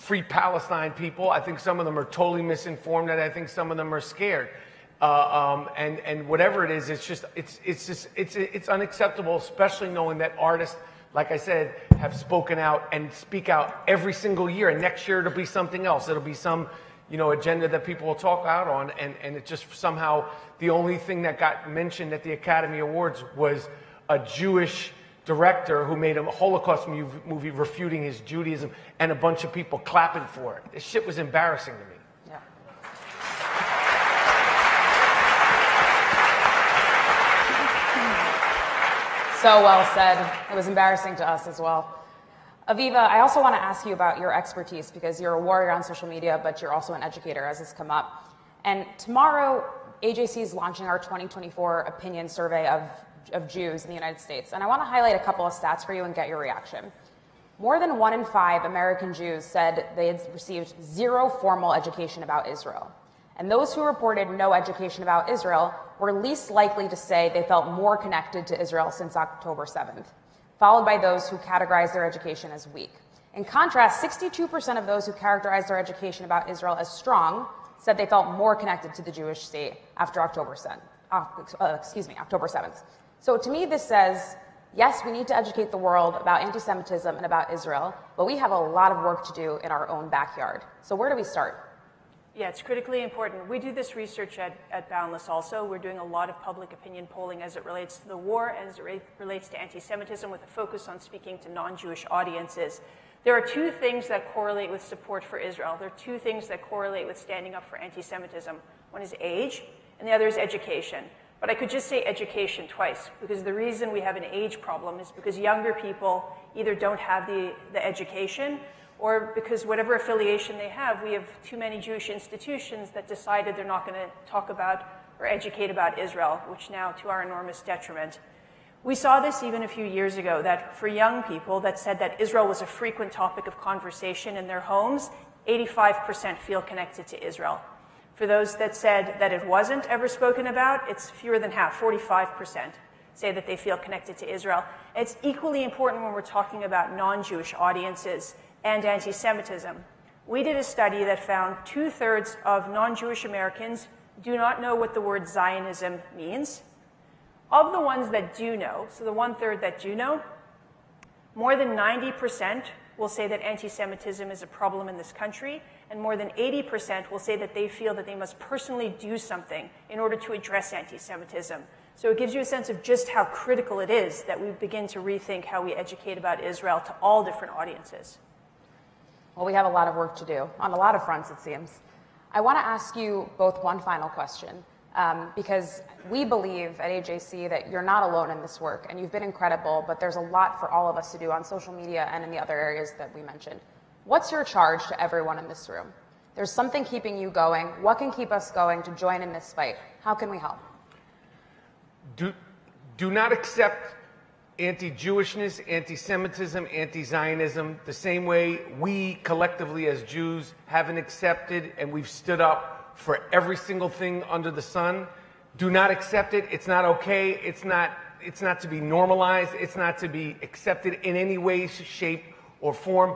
Free Palestine people. I think some of them are totally misinformed, and I think some of them are scared. And whatever it is, it's unacceptable, especially knowing that artists, like I said, have spoken out and speak out every single year. And next year it'll be something else. It'll be some, agenda that people will talk out on. And it just somehow the only thing that got mentioned at the Academy Awards was a Jewish director who made a Holocaust movie refuting his Judaism and a bunch of people clapping for it. This shit was embarrassing to me. Yeah. So well said. It was embarrassing to us as well. Aviva, I also want to ask you about your expertise because you're a warrior on social media, but you're also an educator, as has come up. And tomorrow, AJC is launching our 2024 opinion survey of Jews in the United States. And I want to highlight a couple of stats for you and get your reaction. More than 1 in 5 American Jews said they had received 0 formal education about Israel. And those who reported no education about Israel were least likely to say they felt more connected to Israel since October 7th, followed by those who categorized their education as weak. In contrast, 62% of those who characterized their education about Israel as strong said they felt more connected to the Jewish state after October 7th. So to me, this says, yes, we need to educate the world about anti-Semitism and about Israel, but we have a lot of work to do in our own backyard. So where do we start? Yeah, it's critically important. We do this research at Boundless also. We're doing a lot of public opinion polling as it relates to the war and as it relates to anti-Semitism with a focus on speaking to non-Jewish audiences. There are 2 things that correlate with support for Israel. There are 2 things that correlate with standing up for anti-Semitism. One is age, and the other is education. But I could just say education twice, because the reason we have an age problem is because younger people either don't have the education or because whatever affiliation they have, we have too many Jewish institutions that decided they're not going to talk about or educate about Israel, which now to our enormous detriment. We saw this even a few years ago, that for young people that said that Israel was a frequent topic of conversation in their homes, 85% feel connected to Israel. For those that said that it wasn't ever spoken about, it's fewer than half, 45%. say that they feel connected to Israel. It's equally important when we're talking about non-Jewish audiences and anti-Semitism. We did a study that found 2/3 of non-Jewish Americans do not know what the word Zionism means. Of the ones that do know, so the 1/3 that do know, more than 90% will say that anti-Semitism is a problem in this country, and more than 80% will say that they feel that they must personally do something in order to address anti-Semitism. So it gives you a sense of just how critical it is that we begin to rethink how we educate about Israel to all different audiences. Well, we have a lot of work to do on a lot of fronts, it seems. I want to ask you both one final question, because we believe at AJC that you're not alone in this work, and you've been incredible, but there's a lot for all of us to do on social media and in the other areas that we mentioned. What's your charge to everyone in this room? There's something keeping you going. What can keep us going to join in this fight? How can we help? Do not accept anti-Jewishness, anti-Semitism, anti-Zionism the same way we collectively as Jews haven't accepted and we've stood up for every single thing under the sun. Do not accept it. It's not okay. It's not to be normalized. It's not to be accepted in any way, shape, or form.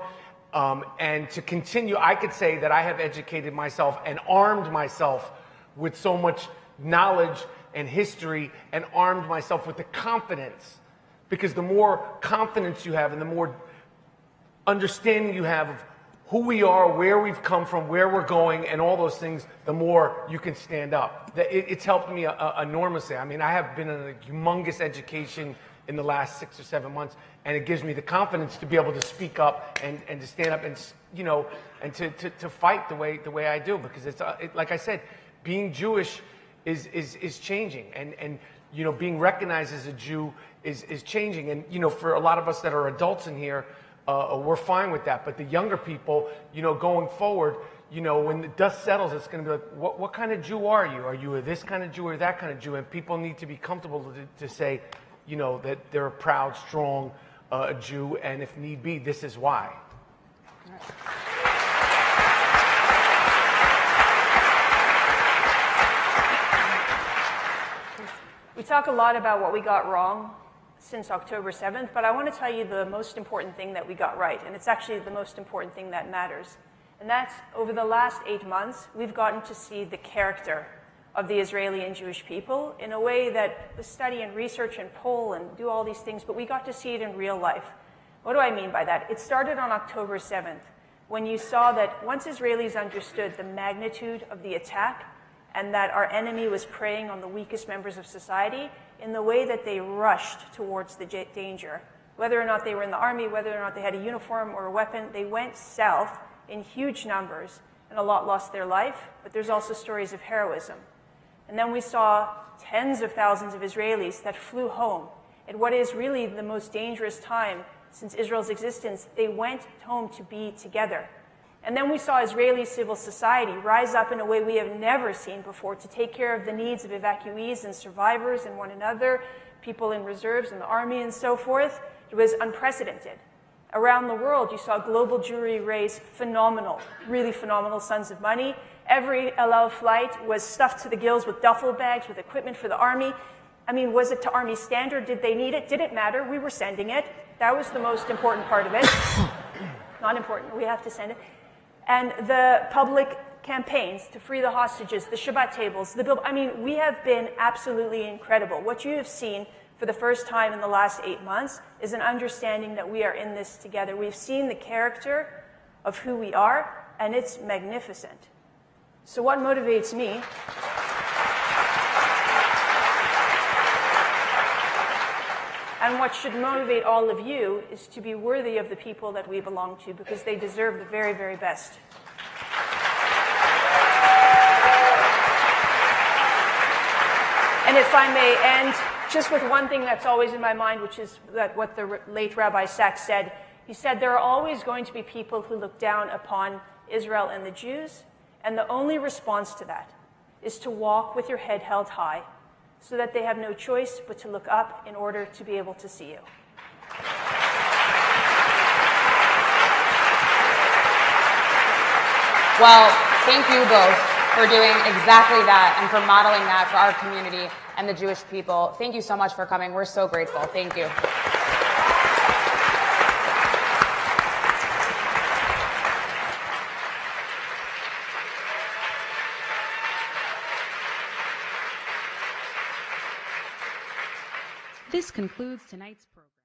And to continue, I could say that I have educated myself and armed myself with so much knowledge and history and armed myself with the confidence. Because the more confidence you have and the more understanding you have of who we are, where we've come from, where we're going, and all those things, the more you can stand up. It's helped me enormously. I mean, I have been in a humongous education in the last 6 or 7 months, and it gives me the confidence to be able to speak up and to stand up and, you know, and to fight the way I do. Because it's like I said, being Jewish is changing, and you know, being recognized as a Jew is changing. And you know, for a lot of us that are adults in here, we're fine with that. But the younger people, you know, going forward, you know, when the dust settles, it's going to be like, what kind of Jew are you? Are you a this kind of Jew or that kind of Jew? And people need to be comfortable to say, you know, that they're a proud, strong Jew, and if need be, this is why. We talk a lot about what we got wrong since October 7th, but I want to tell you the most important thing that we got right, and it's actually the most important thing that matters. And that's, over the last 8 months, we've gotten to see the character of the Israeli and Jewish people in a way that the study and research and poll and do all these things, but we got to see it in real life. What do I mean by that? It started on October 7th, when you saw that once Israelis understood the magnitude of the attack and that our enemy was preying on the weakest members of society, in the way that they rushed towards the danger. Whether or not they were in the army, whether or not they had a uniform or a weapon, they went south in huge numbers, and a lot lost their life, but there's also stories of heroism. And then we saw tens of thousands of Israelis that flew home. At what is really the most dangerous time since Israel's existence, they went home to be together. And then we saw Israeli civil society rise up in a way we have never seen before to take care of the needs of evacuees and survivors and one another, people in reserves and the army and so forth. It was unprecedented. Around the world, you saw global Jewry raise phenomenal, really phenomenal sums of money. Every El Al flight was stuffed to the gills with duffel bags, with equipment for the army. I mean, was it to Army standard? Did they need it? Did it matter? We were sending it. That was the most important part of it. Not important. We have to send it. And the public campaigns to free the hostages, the Shabbat tables, the bill. I mean, we have been absolutely incredible. What you have seen for the first time in the last 8 months is an understanding that we are in this together. We've seen the character of who we are, and it's magnificent. So what motivates me? And what should motivate all of you is to be worthy of the people that we belong to, because they deserve the very, very best. And if I may end just with one thing that's always in my mind, which is that what the late Rabbi Sachs said. He said there are always going to be people who look down upon Israel and the Jews, and the only response to that is to walk with your head held high, so that they have no choice but to look up in order to be able to see you. Well, thank you both for doing exactly that and for modeling that for our community. and the Jewish people. Thank you so much for coming. We're so grateful. Thank you. This concludes tonight's program.